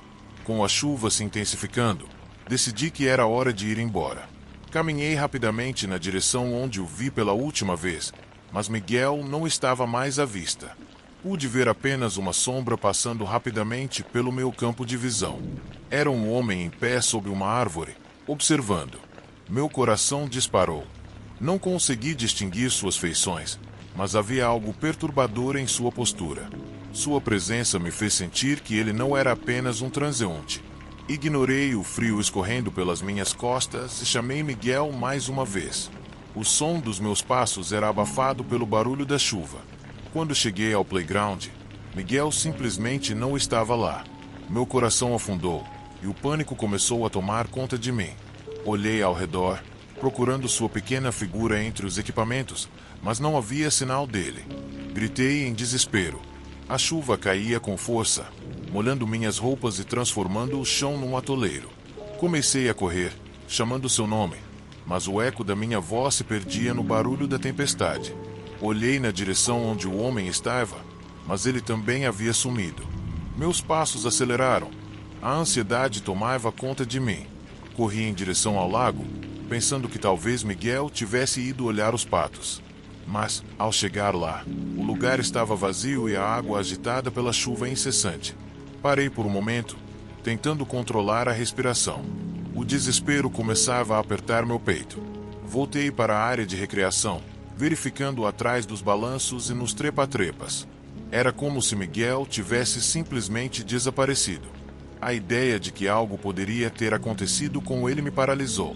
Speaker 1: Com a chuva se intensificando, decidi que era hora de ir embora. Caminhei rapidamente na direção onde o vi pela última vez, mas Miguel não estava mais à vista. Pude ver apenas uma sombra passando rapidamente pelo meu campo de visão. Era um homem em pé sob uma árvore, observando. Meu coração disparou. Não consegui distinguir suas feições, mas havia algo perturbador em sua postura. Sua presença me fez sentir que ele não era apenas um transeunte. Ignorei o frio escorrendo pelas minhas costas e chamei Miguel mais uma vez. O som dos meus passos era abafado pelo barulho da chuva. Quando cheguei ao playground, Miguel simplesmente não estava lá. Meu coração afundou e o pânico começou a tomar conta de mim. Olhei ao redor, procurando sua pequena figura entre os equipamentos, mas não havia sinal dele. Gritei em desespero. A chuva caía com força, molhando minhas roupas e transformando o chão num atoleiro. Comecei a correr, chamando seu nome, mas o eco da minha voz se perdia no barulho da tempestade. Olhei na direção onde o homem estava, mas ele também havia sumido. Meus passos aceleraram. A ansiedade tomava conta de mim. Corri em direção ao lago, pensando que talvez Miguel tivesse ido olhar os patos. Mas, ao chegar lá, o lugar estava vazio e a água agitada pela chuva incessante. Parei por um momento, tentando controlar a respiração. O desespero começava a apertar meu peito. Voltei para a área de recreação, verificando atrás dos balanços e nos trepa-trepas. Era como se Miguel tivesse simplesmente desaparecido. A ideia de que algo poderia ter acontecido com ele me paralisou.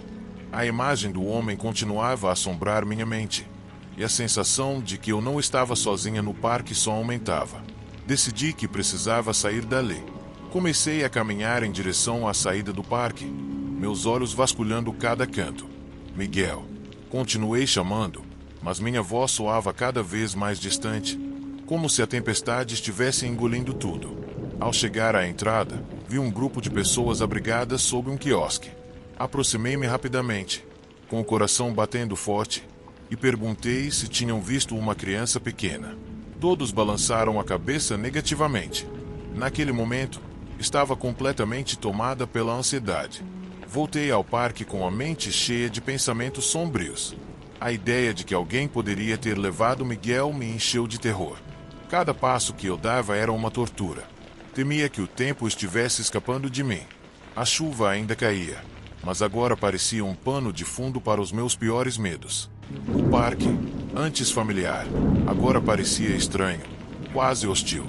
Speaker 1: A imagem do homem continuava a assombrar minha mente, e a sensação de que eu não estava sozinha no parque só aumentava. Decidi que precisava sair dali. Comecei a caminhar em direção à saída do parque, meus olhos vasculhando cada canto. Miguel. Continuei chamando, mas minha voz soava cada vez mais distante, como se a tempestade estivesse engolindo tudo. Ao chegar à entrada, vi um grupo de pessoas abrigadas sob um quiosque. Aproximei-me rapidamente, com o coração batendo forte, e perguntei se tinham visto uma criança pequena. Todos balançaram a cabeça negativamente. Naquele momento, estava completamente tomada pela ansiedade. Voltei ao parque com a mente cheia de pensamentos sombrios. A ideia de que alguém poderia ter levado Miguel me encheu de terror. Cada passo que eu dava era uma tortura. Temia que o tempo estivesse escapando de mim. A chuva ainda caía, mas agora parecia um pano de fundo para os meus piores medos. O parque, antes familiar, agora parecia estranho, quase hostil.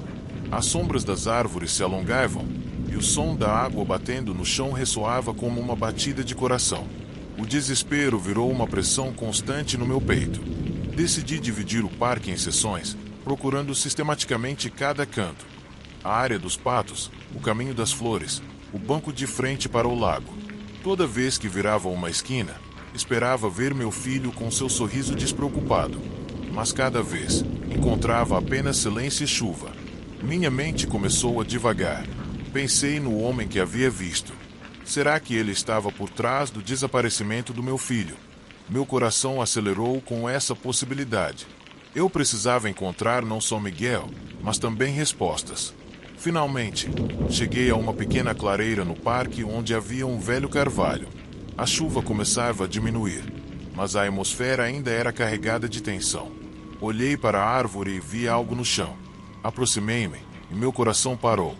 Speaker 1: As sombras das árvores se alongavam e o som da água batendo no chão ressoava como uma batida de coração. O desespero virou uma pressão constante no meu peito. Decidi dividir o parque em seções, procurando sistematicamente cada canto. A área dos patos, o caminho das flores, o banco de frente para o lago. Toda vez que virava uma esquina, esperava ver meu filho com seu sorriso despreocupado. Mas cada vez, encontrava apenas silêncio e chuva. Minha mente começou a divagar. Pensei no homem que havia visto. Será que ele estava por trás do desaparecimento do meu filho? Meu coração acelerou com essa possibilidade. Eu precisava encontrar não só Miguel, mas também respostas. Finalmente, cheguei a uma pequena clareira no parque onde havia um velho carvalho. A chuva começava a diminuir, mas a atmosfera ainda era carregada de tensão. Olhei para a árvore e vi algo no chão. Aproximei-me e meu coração parou.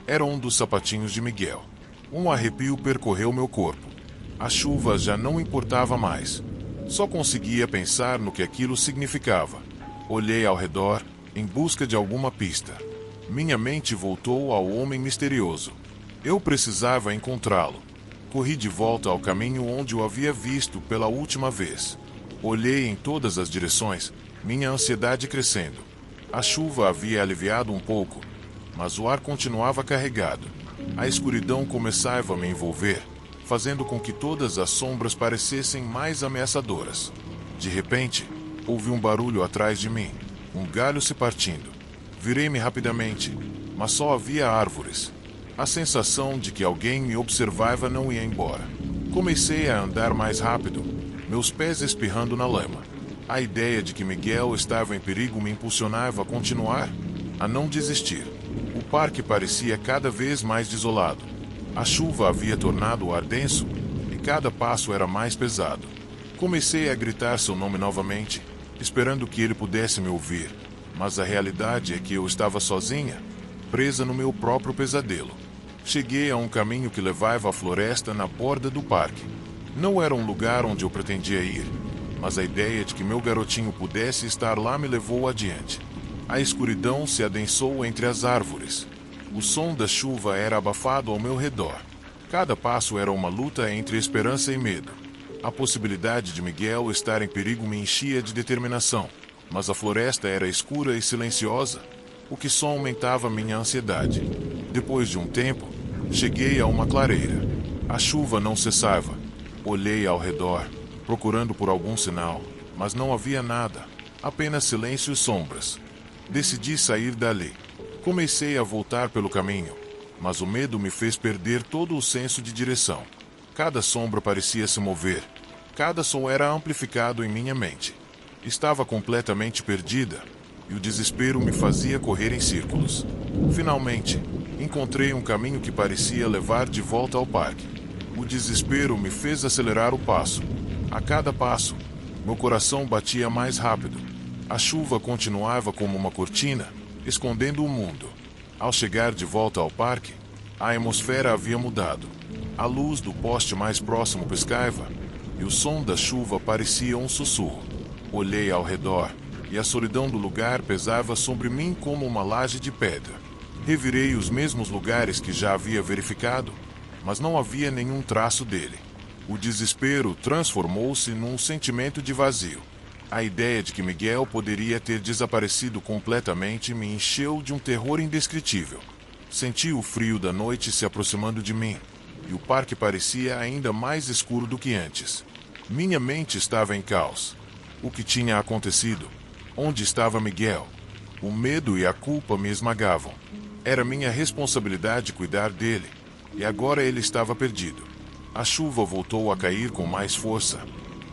Speaker 1: Era um dos sapatinhos de Miguel. Um arrepio percorreu meu corpo. A chuva já não importava mais. Só conseguia pensar no que aquilo significava. Olhei ao redor, em busca de alguma pista. Minha mente voltou ao homem misterioso. Eu precisava encontrá-lo. Corri de volta ao caminho onde o havia visto pela última vez. Olhei em todas as direções, minha ansiedade crescendo. A chuva havia aliviado um pouco, mas o ar continuava carregado. A escuridão começava a me envolver, fazendo com que todas as sombras parecessem mais ameaçadoras. De repente, ouvi um barulho atrás de mim, um galho se partindo. Virei-me rapidamente, mas só havia árvores. A sensação de que alguém me observava não ia embora. Comecei a andar mais rápido, meus pés espirrando na lama. A ideia de que Miguel estava em perigo me impulsionava a continuar, a não desistir. O parque parecia cada vez mais desolado. A chuva havia tornado o ar denso e cada passo era mais pesado. Comecei a gritar seu nome novamente, esperando que ele pudesse me ouvir. Mas a realidade é que eu estava sozinha, presa no meu próprio pesadelo. Cheguei a um caminho que levava à floresta na borda do parque. Não era um lugar onde eu pretendia ir, mas a ideia de que meu garotinho pudesse estar lá me levou adiante. A escuridão se adensou entre as árvores. O som da chuva era abafado ao meu redor. Cada passo era uma luta entre esperança e medo. A possibilidade de Miguel estar em perigo me enchia de determinação. Mas a floresta era escura e silenciosa, o que só aumentava minha ansiedade. Depois de um tempo, cheguei a uma clareira. A chuva não cessava. Olhei ao redor, procurando por algum sinal, mas não havia nada, apenas silêncio e sombras. Decidi sair dali. Comecei a voltar pelo caminho, mas o medo me fez perder todo o senso de direção. Cada sombra parecia se mover, cada som era amplificado em minha mente. Estava completamente perdida, e o desespero me fazia correr em círculos. Finalmente, encontrei um caminho que parecia levar de volta ao parque. O desespero me fez acelerar o passo. A cada passo, meu coração batia mais rápido. A chuva continuava como uma cortina, escondendo o mundo. Ao chegar de volta ao parque, a atmosfera havia mudado. A luz do poste mais próximo piscava, e o som da chuva parecia um sussurro. Olhei ao redor, e a solidão do lugar pesava sobre mim como uma laje de pedra. Revirei os mesmos lugares que já havia verificado, mas não havia nenhum traço dele. O desespero transformou-se num sentimento de vazio. A ideia de que Miguel poderia ter desaparecido completamente me encheu de um terror indescritível. Senti o frio da noite se aproximando de mim, e o parque parecia ainda mais escuro do que antes. Minha mente estava em caos. O que tinha acontecido? Onde estava Miguel? O medo e a culpa me esmagavam. Era minha responsabilidade cuidar dele, e agora ele estava perdido. A chuva voltou a cair com mais força,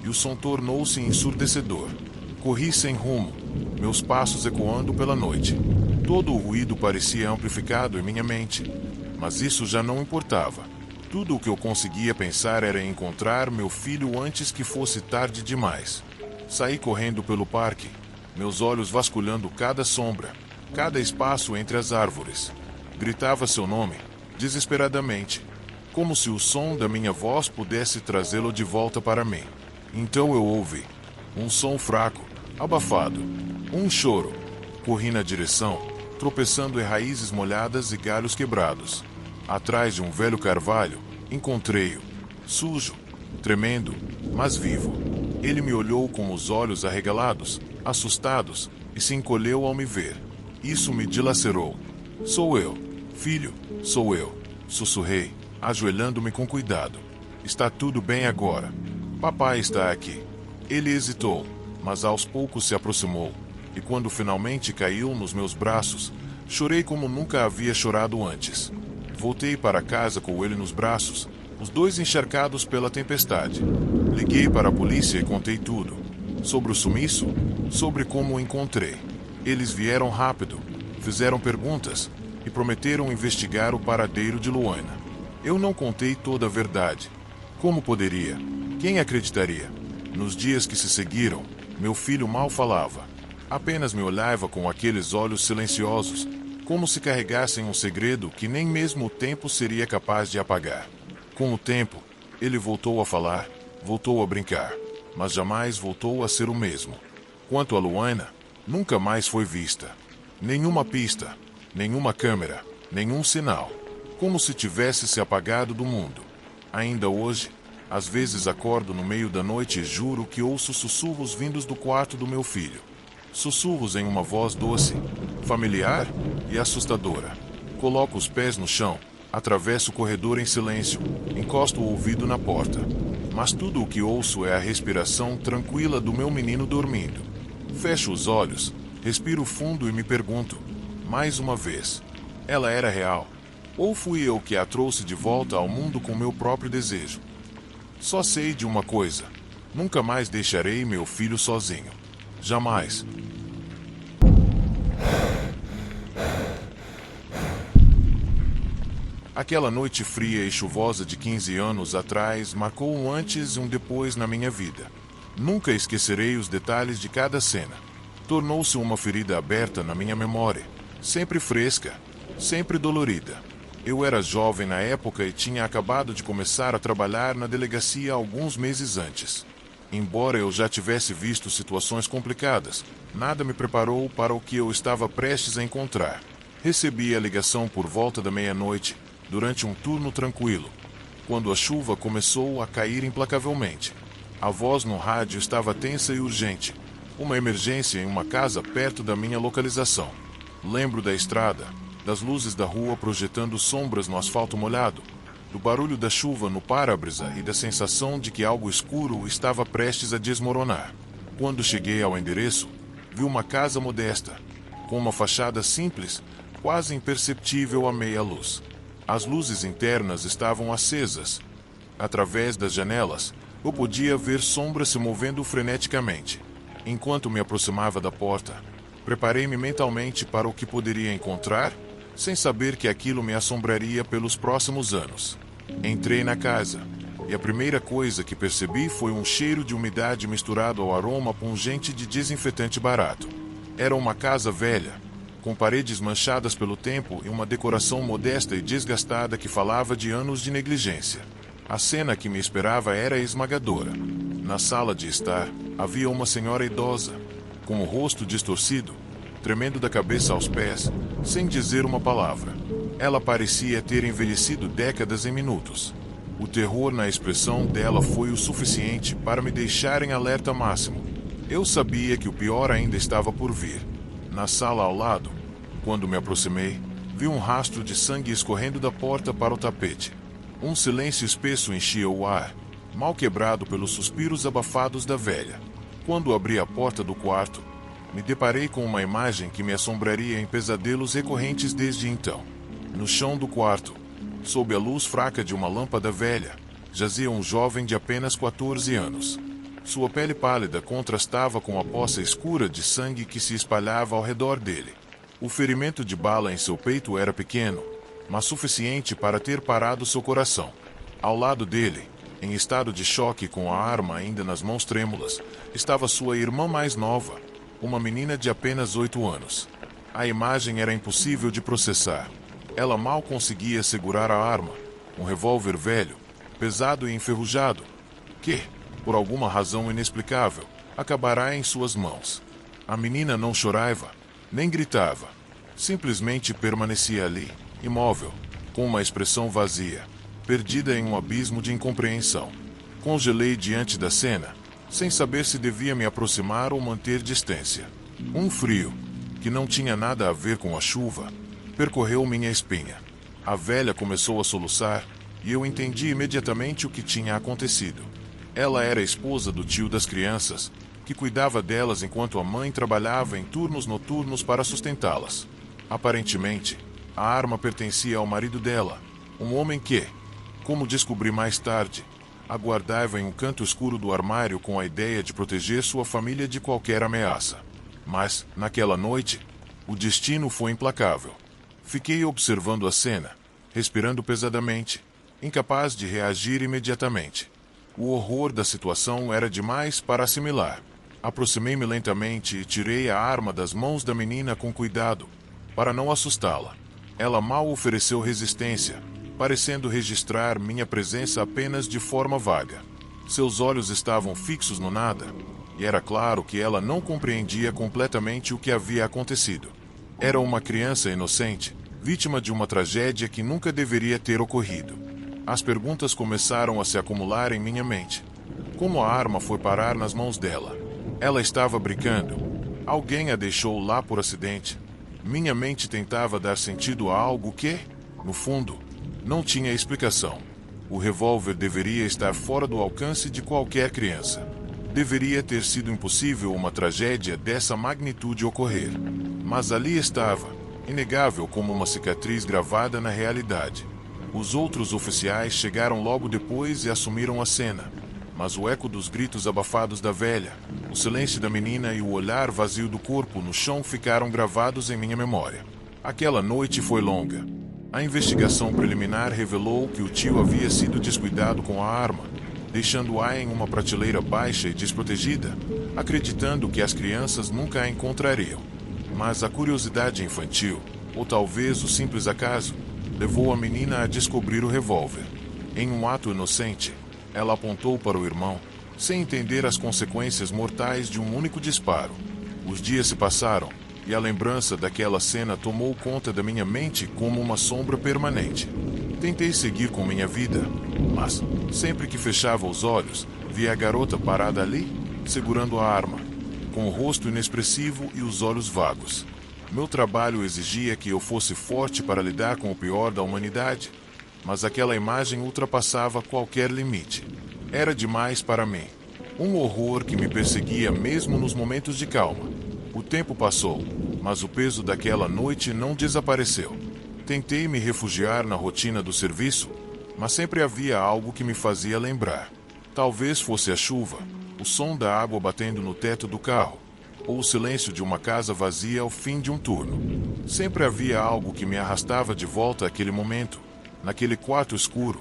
Speaker 1: e o som tornou-se ensurdecedor. Corri sem rumo, meus passos ecoando pela noite. Todo o ruído parecia amplificado em minha mente, mas isso já não importava. Tudo o que eu conseguia pensar era em encontrar meu filho antes que fosse tarde demais. Saí correndo pelo parque, meus olhos vasculhando cada sombra, cada espaço entre as árvores. Gritava seu nome, desesperadamente, como se o som da minha voz pudesse trazê-lo de volta para mim. Então eu ouvi um som fraco, abafado, um choro. Corri na direção, tropeçando em raízes molhadas e galhos quebrados. Atrás de um velho carvalho, encontrei-o, sujo, tremendo, mas vivo. Ele me olhou com os olhos arregalados, assustados, e se encolheu ao me ver. Isso me dilacerou. Sou eu, filho, sou eu, sussurrei, ajoelhando-me com cuidado. Está tudo bem agora. Papai está aqui. Ele hesitou, mas aos poucos se aproximou, e quando finalmente caiu nos meus braços, chorei como nunca havia chorado antes. Voltei para casa com ele nos braços, os dois encharcados pela tempestade. Liguei para a polícia e contei tudo. Sobre o sumiço, sobre como o encontrei. Eles vieram rápido, fizeram perguntas e prometeram investigar o paradeiro de Luana. Eu não contei toda a verdade. Como poderia? Quem acreditaria? Nos dias que se seguiram, meu filho mal falava. Apenas me olhava com aqueles olhos silenciosos, como se carregassem um segredo que nem mesmo o tempo seria capaz de apagar. Com o tempo, ele voltou a falar, voltou a brincar, mas jamais voltou a ser o mesmo. Quanto a Luana, nunca mais foi vista. Nenhuma pista, nenhuma câmera, nenhum sinal. Como se tivesse se apagado do mundo. Ainda hoje, às vezes acordo no meio da noite e juro que ouço sussurros vindos do quarto do meu filho. Sussurros em uma voz doce, familiar e assustadora. Coloco os pés no chão, atravesso o corredor em silêncio, encosto o ouvido na porta. Mas tudo o que ouço é a respiração tranquila do meu menino dormindo. Fecho os olhos, respiro fundo e me pergunto, mais uma vez, ela era real? Ou fui eu que a trouxe de volta ao mundo com meu próprio desejo? Só sei de uma coisa, nunca mais deixarei meu filho sozinho. Jamais. Aquela noite fria e chuvosa de 15 anos atrás marcou um antes e um depois na minha vida. Nunca esquecerei os detalhes de cada cena. Tornou-se uma ferida aberta na minha memória, sempre fresca, sempre dolorida. Eu era jovem na época e tinha acabado de começar a trabalhar na delegacia alguns meses antes. Embora eu já tivesse visto situações complicadas, nada me preparou para o que eu estava prestes a encontrar. Recebi a ligação por volta da meia-noite, durante um turno tranquilo, quando a chuva começou a cair implacavelmente. A voz no rádio estava tensa e urgente. Uma emergência em uma casa perto da minha localização. Lembro da estrada, das luzes da rua projetando sombras no asfalto molhado, do barulho da chuva no para-brisa e da sensação de que algo escuro estava prestes a desmoronar. Quando cheguei ao endereço, vi uma casa modesta, com uma fachada simples, quase imperceptível à meia luz. As luzes internas estavam acesas. Através das janelas, eu podia ver sombras se movendo freneticamente. Enquanto me aproximava da porta, preparei-me mentalmente para o que poderia encontrar, sem saber que aquilo me assombraria pelos próximos anos. Entrei na casa. e a primeira coisa que percebi foi um cheiro de umidade misturado ao aroma pungente de desinfetante barato. Era uma casa velha, com paredes manchadas pelo tempo e uma decoração modesta e desgastada que falava de anos de negligência. A cena que me esperava era esmagadora. Na sala de estar, havia uma senhora idosa, com o rosto distorcido, tremendo da cabeça aos pés, sem dizer uma palavra. Ela parecia ter envelhecido décadas em minutos. O terror na expressão dela foi o suficiente para me deixar em alerta máximo. Eu sabia que o pior ainda estava por vir. Na sala ao lado, quando me aproximei, vi um rastro de sangue escorrendo da porta para o tapete. Um silêncio espesso enchia o ar, mal quebrado pelos suspiros abafados da velha. Quando abri a porta do quarto, me deparei com uma imagem que me assombraria em pesadelos recorrentes desde então. No chão do quarto, sob a luz fraca de uma lâmpada velha, jazia um jovem de apenas 14 anos. Sua pele pálida contrastava com a poça escura de sangue que se espalhava ao redor dele. O ferimento de bala em seu peito era pequeno, mas suficiente para ter parado seu coração. Ao lado dele, em estado de choque com a arma ainda nas mãos trêmulas, estava sua irmã mais nova, uma menina de apenas 8 anos. A imagem era impossível de processar. Ela mal conseguia segurar a arma, um revólver velho, pesado e enferrujado, que, por alguma razão inexplicável, acabará em suas mãos. A menina não chorava, nem gritava. Simplesmente permanecia ali, imóvel, com uma expressão vazia, perdida em um abismo de incompreensão. Congelei diante da cena, sem saber se devia me aproximar ou manter distância. Um frio, que não tinha nada a ver com a chuva, percorreu minha espinha. A velha começou a soluçar, e eu entendi imediatamente o que tinha acontecido. Ela era esposa do tio das crianças, que cuidava delas enquanto a mãe trabalhava em turnos noturnos para sustentá-las. Aparentemente, a arma pertencia ao marido dela, um homem que, como descobri mais tarde, aguardava em um canto escuro do armário com a ideia de proteger sua família de qualquer ameaça. Mas, naquela noite, o destino foi implacável. Fiquei observando a cena, respirando pesadamente, incapaz de reagir imediatamente. O horror da situação era demais para assimilar. Aproximei-me lentamente e tirei a arma das mãos da menina com cuidado, para não assustá-la. Ela mal ofereceu resistência, parecendo registrar minha presença apenas de forma vaga. Seus olhos estavam fixos no nada, e era claro que ela não compreendia completamente o que havia acontecido. Era uma criança inocente, vítima de uma tragédia que nunca deveria ter ocorrido. As perguntas começaram a se acumular em minha mente. Como a arma foi parar nas mãos dela? Ela estava brincando. Alguém a deixou lá por acidente. Minha mente tentava dar sentido a algo que, no fundo, não tinha explicação. O revólver deveria estar fora do alcance de qualquer criança. Deveria ter sido impossível uma tragédia dessa magnitude ocorrer. Mas ali estava, inegável como uma cicatriz gravada na realidade. Os outros oficiais chegaram logo depois e assumiram a cena. Mas o eco dos gritos abafados da velha, o silêncio da menina e o olhar vazio do corpo no chão ficaram gravados em minha memória. Aquela noite foi longa. A investigação preliminar revelou que o tio havia sido descuidado com a arma, deixando-a em uma prateleira baixa e desprotegida, acreditando que as crianças nunca a encontrariam. Mas a curiosidade infantil, ou talvez o simples acaso, levou a menina a descobrir o revólver. Em um ato inocente, ela apontou para o irmão, sem entender as consequências mortais de um único disparo. Os dias se passaram, e a lembrança daquela cena tomou conta da minha mente como uma sombra permanente. Tentei seguir com minha vida, mas, sempre que fechava os olhos, via a garota parada ali, segurando a arma, com o rosto inexpressivo e os olhos vagos. Meu trabalho exigia que eu fosse forte para lidar com o pior da humanidade, mas aquela imagem ultrapassava qualquer limite. Era demais para mim. Um horror que me perseguia mesmo nos momentos de calma. O tempo passou, mas o peso daquela noite não desapareceu. Tentei me refugiar na rotina do serviço, mas sempre havia algo que me fazia lembrar. Talvez fosse a chuva, o som da água batendo no teto do carro, ou o silêncio de uma casa vazia ao fim de um turno. Sempre havia algo que me arrastava de volta àquele momento, naquele quarto escuro,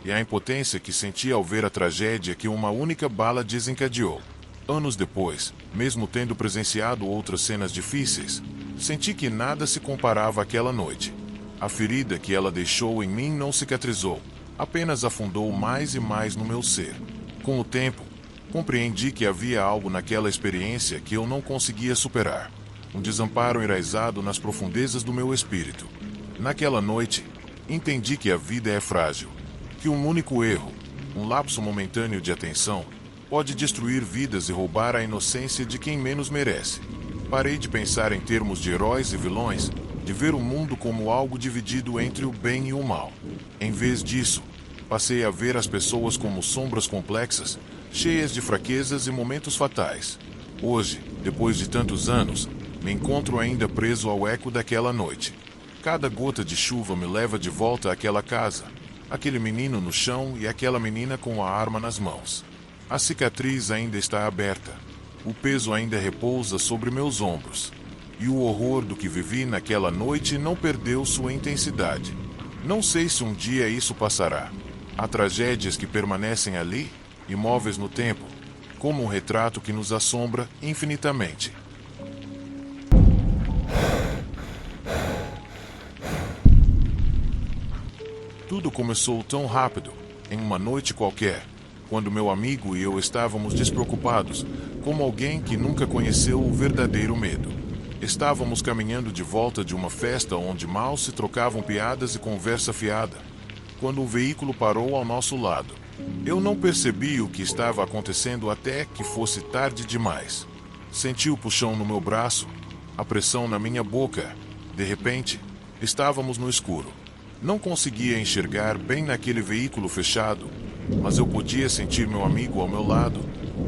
Speaker 1: e a impotência que senti ao ver a tragédia que uma única bala desencadeou. Anos depois, mesmo tendo presenciado outras cenas difíceis, senti que nada se comparava àquela noite. A ferida que ela deixou em mim não cicatrizou, apenas afundou mais e mais no meu ser. Com o tempo, compreendi que havia algo naquela experiência que eu não conseguia superar. Um desamparo enraizado nas profundezas do meu espírito. Naquela noite, entendi que a vida é frágil, que um único erro, um lapso momentâneo de atenção, pode destruir vidas e roubar a inocência de quem menos merece. Parei de pensar em termos de heróis e vilões, de ver o mundo como algo dividido entre o bem e o mal. Em vez disso, passei a ver as pessoas como sombras complexas, cheias de fraquezas e momentos fatais. Hoje, depois de tantos anos, me encontro ainda preso ao eco daquela noite. Cada gota de chuva me leva de volta àquela casa, aquele menino no chão e aquela menina com a arma nas mãos. A cicatriz ainda está aberta. O peso ainda repousa sobre meus ombros. E o horror do que vivi naquela noite não perdeu sua intensidade. Não sei se um dia isso passará. Há tragédias que permanecem ali, imóveis no tempo, como um retrato que nos assombra infinitamente. Tudo começou tão rápido, em uma noite qualquer, quando meu amigo e eu estávamos despreocupados, como alguém que nunca conheceu o verdadeiro medo. Estávamos caminhando de volta de uma festa onde mal se trocavam piadas e conversa fiada, quando o veículo parou ao nosso lado. Eu não percebi o que estava acontecendo até que fosse tarde demais. Senti o puxão no meu braço, a pressão na minha boca. De repente, estávamos no escuro. Não conseguia enxergar bem naquele veículo fechado, mas eu podia sentir meu amigo ao meu lado,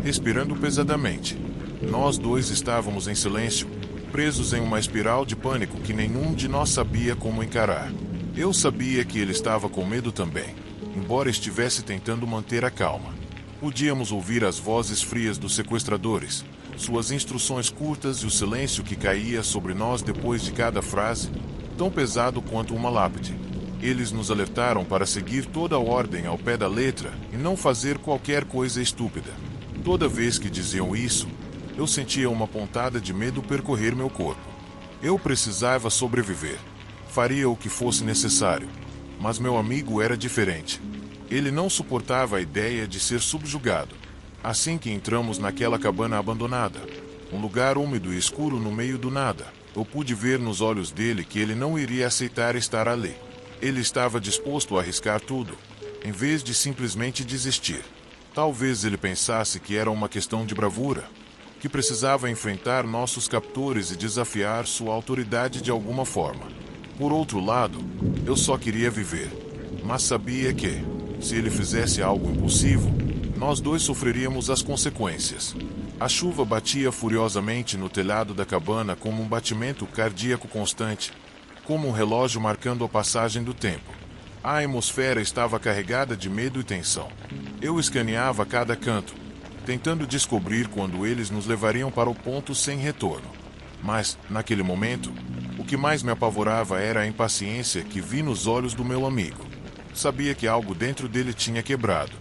Speaker 1: respirando pesadamente. Nós dois estávamos em silêncio, presos em uma espiral de pânico que nenhum de nós sabia como encarar. Eu sabia que ele estava com medo também, embora estivesse tentando manter a calma. Podíamos ouvir as vozes frias dos sequestradores, suas instruções curtas e o silêncio que caía sobre nós depois de cada frase, tão pesado quanto uma lápide. Eles nos alertaram para seguir toda a ordem ao pé da letra e não fazer qualquer coisa estúpida. Toda vez que diziam isso, eu sentia uma pontada de medo percorrer meu corpo. Eu precisava sobreviver. Faria o que fosse necessário. Mas meu amigo era diferente. Ele não suportava a ideia de ser subjugado. Assim que entramos naquela cabana abandonada, um lugar úmido e escuro no meio do nada, eu pude ver nos olhos dele que ele não iria aceitar estar ali. Ele estava disposto a arriscar tudo, em vez de simplesmente desistir. Talvez ele pensasse que era uma questão de bravura, que precisava enfrentar nossos captores e desafiar sua autoridade de alguma forma. Por outro lado, eu só queria viver, mas sabia que, se ele fizesse algo impulsivo, nós dois sofreríamos as consequências. A chuva batia furiosamente no telhado da cabana como um batimento cardíaco constante, como um relógio marcando a passagem do tempo. A atmosfera estava carregada de medo e tensão. Eu escaneava cada canto, tentando descobrir quando eles nos levariam para o ponto sem retorno. Mas, naquele momento, o que mais me apavorava era a impaciência que vi nos olhos do meu amigo. Sabia que algo dentro dele tinha quebrado.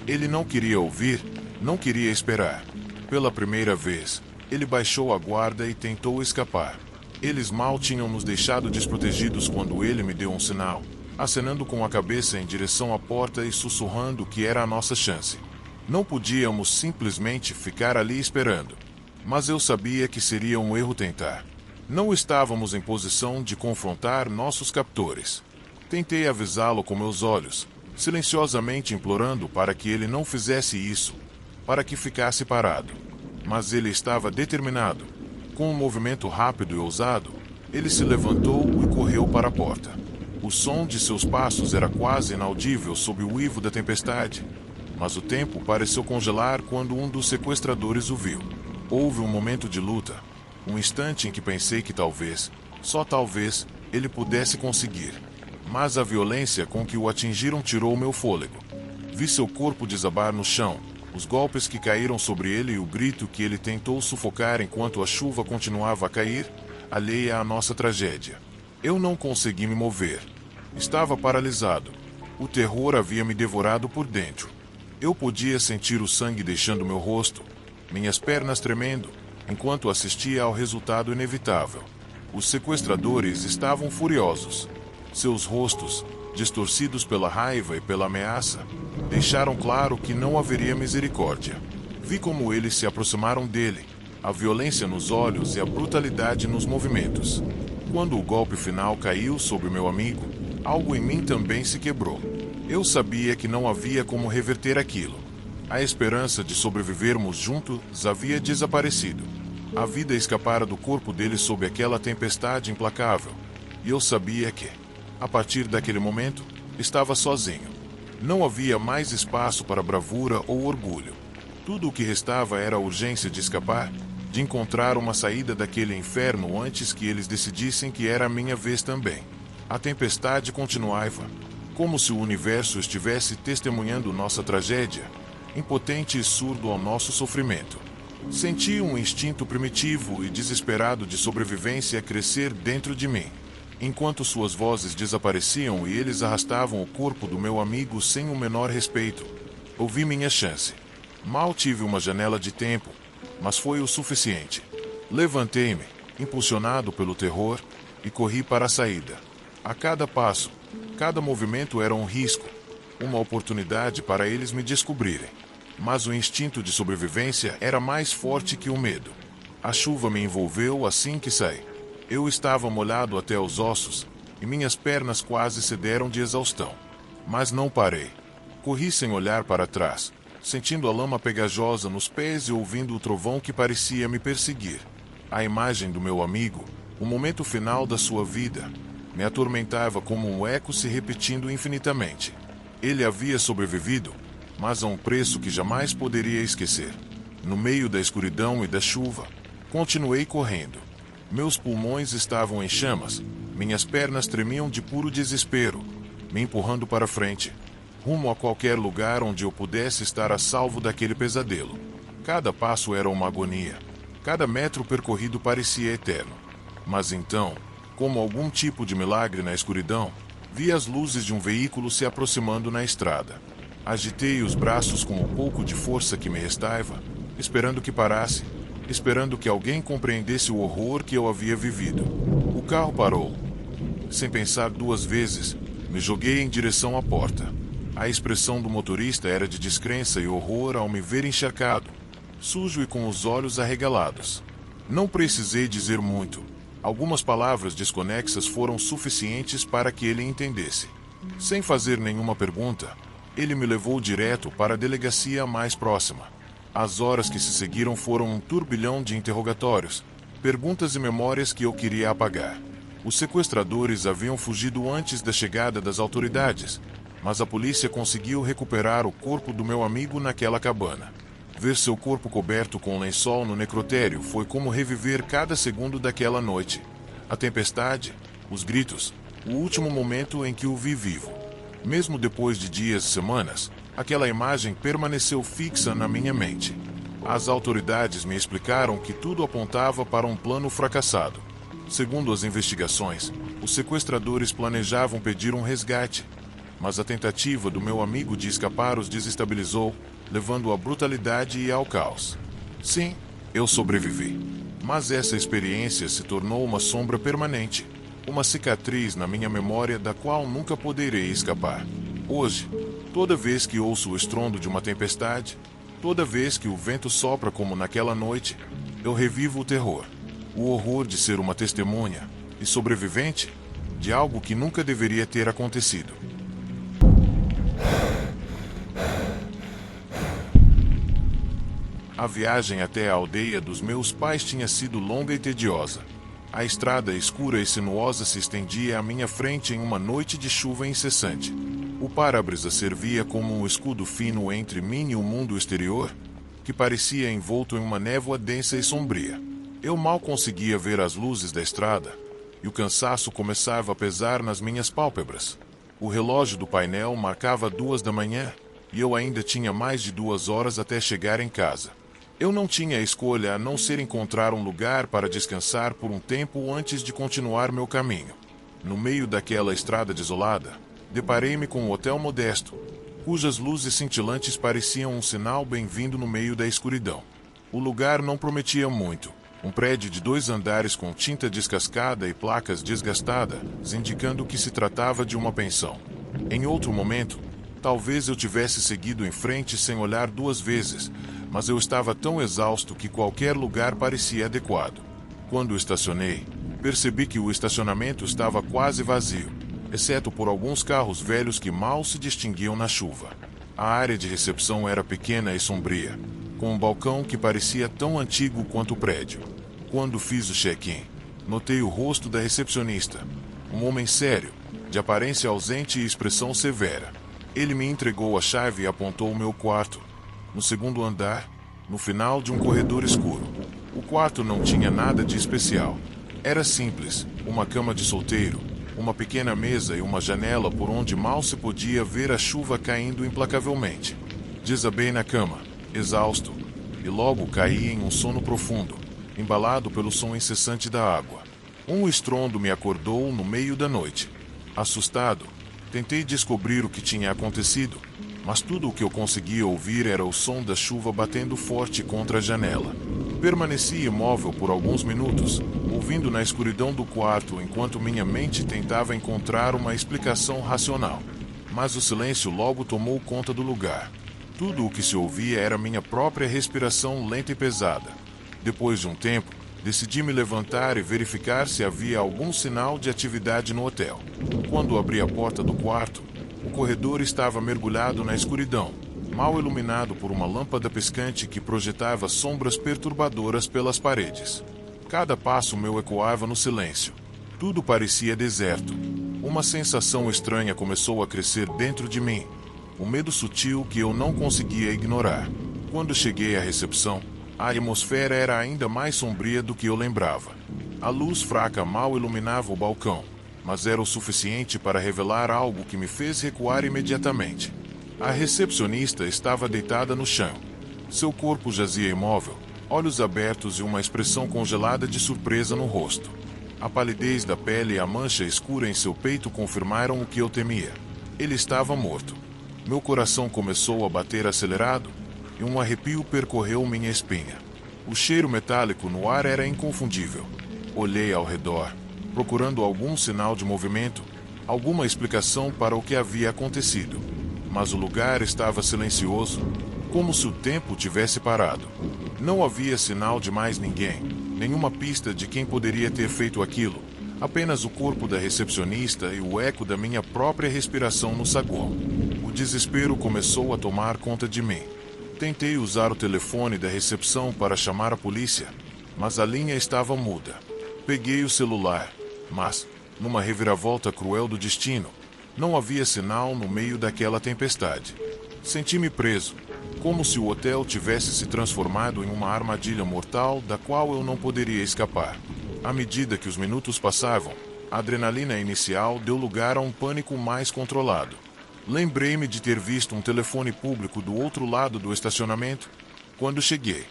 Speaker 1: Ele não queria ouvir, não queria esperar. Pela primeira vez, ele baixou a guarda e tentou escapar. Eles mal tinham nos deixado desprotegidos quando ele me deu um sinal, acenando com a cabeça em direção à porta e sussurrando que era a nossa chance. Não podíamos simplesmente ficar ali esperando. Mas eu sabia que seria um erro tentar. Não estávamos em posição de confrontar nossos captores. Tentei avisá-lo com meus olhos, silenciosamente implorando para que ele não fizesse isso, para que ficasse parado. Mas ele estava determinado. Com um movimento rápido e ousado, ele se levantou e correu para a porta. O som de seus passos era quase inaudível sob o uivo da tempestade, mas o tempo pareceu congelar quando um dos sequestradores o viu. Houve um momento de luta, um instante em que pensei que talvez, só talvez, ele pudesse conseguir. Mas a violência com que o atingiram tirou meu fôlego. Vi seu corpo desabar no chão, os golpes que caíram sobre ele e o grito que ele tentou sufocar enquanto a chuva continuava a cair, alheia à nossa tragédia. Eu não consegui me mover. Estava paralisado. O terror havia me devorado por dentro. Eu podia sentir o sangue deixando meu rosto, minhas pernas tremendo, enquanto assistia ao resultado inevitável. Os sequestradores estavam furiosos. Seus rostos, distorcidos pela raiva e pela ameaça, deixaram claro que não haveria misericórdia. Vi como eles se aproximaram dele, a violência nos olhos e a brutalidade nos movimentos. Quando o golpe final caiu sobre meu amigo, algo em mim também se quebrou. Eu sabia que não havia como reverter aquilo. A esperança de sobrevivermos juntos havia desaparecido. A vida escapara do corpo dele sob aquela tempestade implacável. E eu sabia que, a partir daquele momento, estava sozinho. Não havia mais espaço para bravura ou orgulho. Tudo o que restava era a urgência de escapar, de encontrar uma saída daquele inferno antes que eles decidissem que era a minha vez também. A tempestade continuava, como se o universo estivesse testemunhando nossa tragédia, impotente e surdo ao nosso sofrimento. Senti um instinto primitivo e desesperado de sobrevivência crescer dentro de mim. Enquanto suas vozes desapareciam e eles arrastavam o corpo do meu amigo sem o menor respeito, ouvi minha chance. Mal tive uma janela de tempo, mas foi o suficiente. Levantei-me, impulsionado pelo terror, e corri para a saída. A cada passo, cada movimento era um risco, uma oportunidade para eles me descobrirem. Mas o instinto de sobrevivência era mais forte que o medo. A chuva me envolveu assim que saí. Eu estava molhado até os ossos, e minhas pernas quase cederam de exaustão. Mas não parei. Corri sem olhar para trás, sentindo a lama pegajosa nos pés e ouvindo o trovão que parecia me perseguir. A imagem do meu amigo, o momento final da sua vida, me atormentava como um eco se repetindo infinitamente. Ele havia sobrevivido, mas a um preço que jamais poderia esquecer. No meio da escuridão e da chuva, continuei correndo. Meus pulmões estavam em chamas, minhas pernas tremiam de puro desespero, me empurrando para frente, rumo a qualquer lugar onde eu pudesse estar a salvo daquele pesadelo. Cada passo era uma agonia, cada metro percorrido parecia eterno. Mas então, como algum tipo de milagre na escuridão, vi as luzes de um veículo se aproximando na estrada. Agitei os braços com o pouco de força que me restava, esperando que parasse, esperando que alguém compreendesse o horror que eu havia vivido. O carro parou. Sem pensar duas vezes, me joguei em direção à porta. A expressão do motorista era de descrença e horror ao me ver encharcado, sujo e com os olhos arregalados. Não precisei dizer muito. Algumas palavras desconexas foram suficientes para que ele entendesse. Sem fazer nenhuma pergunta, ele me levou direto para a delegacia mais próxima. As horas que se seguiram foram um turbilhão de interrogatórios, perguntas e memórias que eu queria apagar. Os sequestradores haviam fugido antes da chegada das autoridades, mas a polícia conseguiu recuperar o corpo do meu amigo naquela cabana. Ver seu corpo coberto com um lençol no necrotério foi como reviver cada segundo daquela noite. A tempestade, os gritos, o último momento em que o vi vivo. Mesmo depois de dias e semanas, aquela imagem permaneceu fixa na minha mente. As autoridades me explicaram que tudo apontava para um plano fracassado. Segundo as investigações, os sequestradores planejavam pedir um resgate, mas a tentativa do meu amigo de escapar os desestabilizou, levando à brutalidade e ao caos. Sim, eu sobrevivi. Mas essa experiência se tornou uma sombra permanente, uma cicatriz na minha memória da qual nunca poderei escapar. Hoje, toda vez que ouço o estrondo de uma tempestade, toda vez que o vento sopra como naquela noite, eu revivo o terror. O horror de ser uma testemunha e sobrevivente de algo que nunca deveria ter acontecido. A viagem até a aldeia dos meus pais tinha sido longa e tediosa. A estrada escura e sinuosa se estendia à minha frente em uma noite de chuva incessante. O para-brisa servia como um escudo fino entre mim e o mundo exterior, que parecia envolto em uma névoa densa e sombria. Eu mal conseguia ver as luzes da estrada, e o cansaço começava a pesar nas minhas pálpebras. O relógio do painel marcava 2 da manhã, e eu ainda tinha mais de 2 horas até chegar em casa. Eu não tinha escolha a não ser encontrar um lugar para descansar por um tempo antes de continuar meu caminho. No meio daquela estrada desolada, Deparei-me com um hotel modesto, cujas luzes cintilantes pareciam um sinal bem-vindo no meio da escuridão. O lugar não prometia muito. Um prédio de 2 andares com tinta descascada e placas desgastadas, indicando que se tratava de uma pensão. Em outro momento, talvez eu tivesse seguido em frente sem olhar 2 vezes, mas eu estava tão exausto que qualquer lugar parecia adequado. Quando estacionei, percebi que o estacionamento estava quase vazio, exceto por alguns carros velhos que mal se distinguiam na chuva. A área de recepção era pequena e sombria, com um balcão que parecia tão antigo quanto o prédio. Quando fiz o check-in, notei o rosto da recepcionista, um homem sério, de aparência ausente e expressão severa. Ele me entregou a chave e apontou o meu quarto, no 2º andar, no final de um corredor escuro. O quarto não tinha nada de especial. Era simples, uma cama de solteiro, uma pequena mesa e uma janela por onde mal se podia ver a chuva caindo implacavelmente. Desabei na cama, exausto, e logo caí em um sono profundo, embalado pelo som incessante da água. Um estrondo me acordou no meio da noite. Assustado, tentei descobrir o que tinha acontecido, mas tudo o que eu conseguia ouvir era o som da chuva batendo forte contra a janela. Permaneci imóvel por alguns minutos, ouvindo na escuridão do quarto enquanto minha mente tentava encontrar uma explicação racional. Mas o silêncio logo tomou conta do lugar. Tudo o que se ouvia era minha própria respiração lenta e pesada. Depois de um tempo, decidi me levantar e verificar se havia algum sinal de atividade no hotel. Quando abri a porta do quarto, o corredor estava mergulhado na escuridão, mal iluminado por uma lâmpada piscante que projetava sombras perturbadoras pelas paredes. Cada passo meu ecoava no silêncio. Tudo parecia deserto. Uma sensação estranha começou a crescer dentro de mim, um medo sutil que eu não conseguia ignorar. Quando cheguei à recepção, a atmosfera era ainda mais sombria do que eu lembrava. A luz fraca mal iluminava o balcão, mas era o suficiente para revelar algo que me fez recuar imediatamente. A recepcionista estava deitada no chão. Seu corpo jazia imóvel, olhos abertos e uma expressão congelada de surpresa no rosto. A palidez da pele e a mancha escura em seu peito confirmaram o que eu temia. Ele estava morto. Meu coração começou a bater acelerado e um arrepio percorreu minha espinha. O cheiro metálico no ar era inconfundível. Olhei ao redor, procurando algum sinal de movimento, alguma explicação para o que havia acontecido. Mas o lugar estava silencioso, como se o tempo tivesse parado. Não havia sinal de mais ninguém, nenhuma pista de quem poderia ter feito aquilo, apenas o corpo da recepcionista e o eco da minha própria respiração no saguão. O desespero começou a tomar conta de mim. Tentei usar o telefone da recepção para chamar a polícia, mas a linha estava muda. Peguei o celular, mas, numa reviravolta cruel do destino, não havia sinal no meio daquela tempestade. Senti-me preso, como se o hotel tivesse se transformado em uma armadilha mortal da qual eu não poderia escapar. À medida que os minutos passavam, a adrenalina inicial deu lugar a um pânico mais controlado. Lembrei-me de ter visto um telefone público do outro lado do estacionamento. Quando cheguei,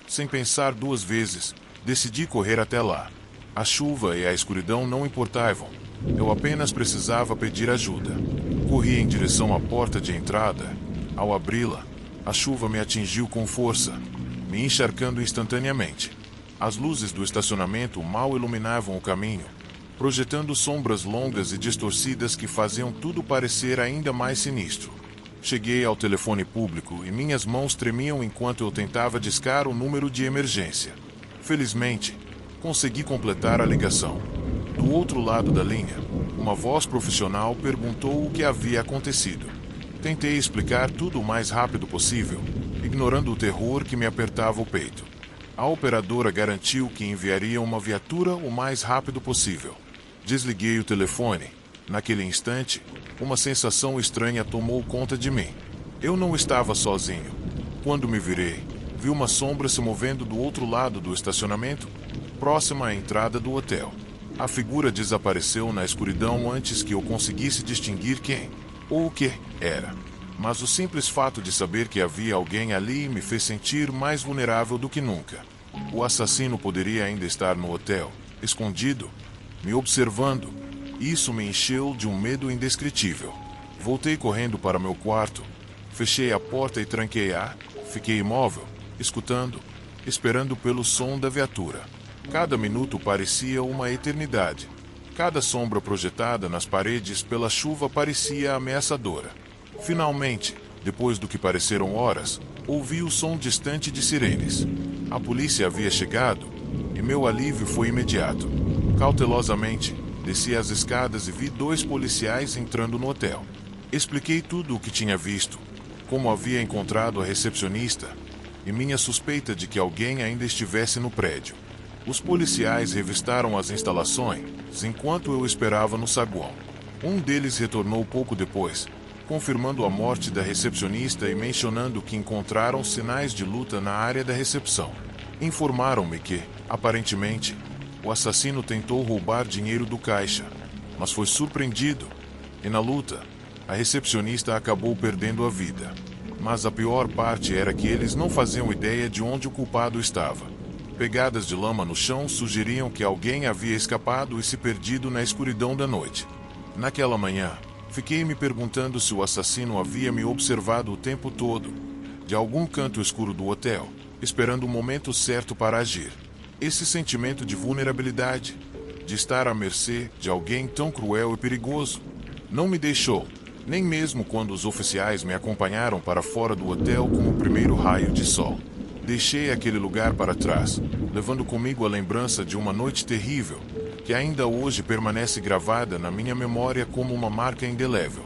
Speaker 1: sem pensar 2 vezes, decidi correr até lá. A chuva e a escuridão não importavam. Eu apenas precisava pedir ajuda. Corri em direção à porta de entrada. Ao abri-la, a chuva me atingiu com força, me encharcando instantaneamente. As luzes do estacionamento mal iluminavam o caminho, projetando sombras longas e distorcidas que faziam tudo parecer ainda mais sinistro. Cheguei ao telefone público e minhas mãos tremiam enquanto eu tentava discar o número de emergência. Felizmente, consegui completar a ligação. Do outro lado da linha, uma voz profissional perguntou o que havia acontecido. Tentei explicar tudo o mais rápido possível, ignorando o terror que me apertava o peito. A operadora garantiu que enviaria uma viatura o mais rápido possível. Desliguei o telefone. Naquele instante, uma sensação estranha tomou conta de mim. Eu não estava sozinho. Quando me virei, vi uma sombra se movendo do outro lado do estacionamento, próxima à entrada do hotel. A figura desapareceu na escuridão antes que eu conseguisse distinguir quem ou o que era. Mas o simples fato de saber que havia alguém ali me fez sentir mais vulnerável do que nunca. O assassino poderia ainda estar no hotel, escondido, me observando, e isso me encheu de um medo indescritível. Voltei correndo para meu quarto, fechei a porta e tranquei-a. Fiquei imóvel, escutando, esperando pelo som da viatura. Cada minuto parecia uma eternidade. Cada sombra projetada nas paredes pela chuva parecia ameaçadora. Finalmente, depois do que pareceram horas, ouvi o som distante de sirenes. A polícia havia chegado e meu alívio foi imediato. Cautelosamente, desci as escadas e vi 2 policiais entrando no hotel. Expliquei tudo o que tinha visto, como havia encontrado a recepcionista e minha suspeita de que alguém ainda estivesse no prédio. Os policiais revistaram as instalações enquanto eu esperava no saguão. Um deles retornou pouco depois, confirmando a morte da recepcionista e mencionando que encontraram sinais de luta na área da recepção. Informaram-me que, aparentemente, o assassino tentou roubar dinheiro do caixa, mas foi surpreendido, e na luta, a recepcionista acabou perdendo a vida. Mas a pior parte era que eles não faziam ideia de onde o culpado estava. Pegadas de lama no chão sugeriam que alguém havia escapado e se perdido na escuridão da noite. Naquela manhã, fiquei me perguntando se o assassino havia me observado o tempo todo, de algum canto escuro do hotel, esperando o momento certo para agir. Esse sentimento de vulnerabilidade, de estar à mercê de alguém tão cruel e perigoso, não me deixou, nem mesmo quando os oficiais me acompanharam para fora do hotel como o primeiro raio de sol. Deixei aquele lugar para trás, levando comigo a lembrança de uma noite terrível, que ainda hoje permanece gravada na minha memória como uma marca indelével.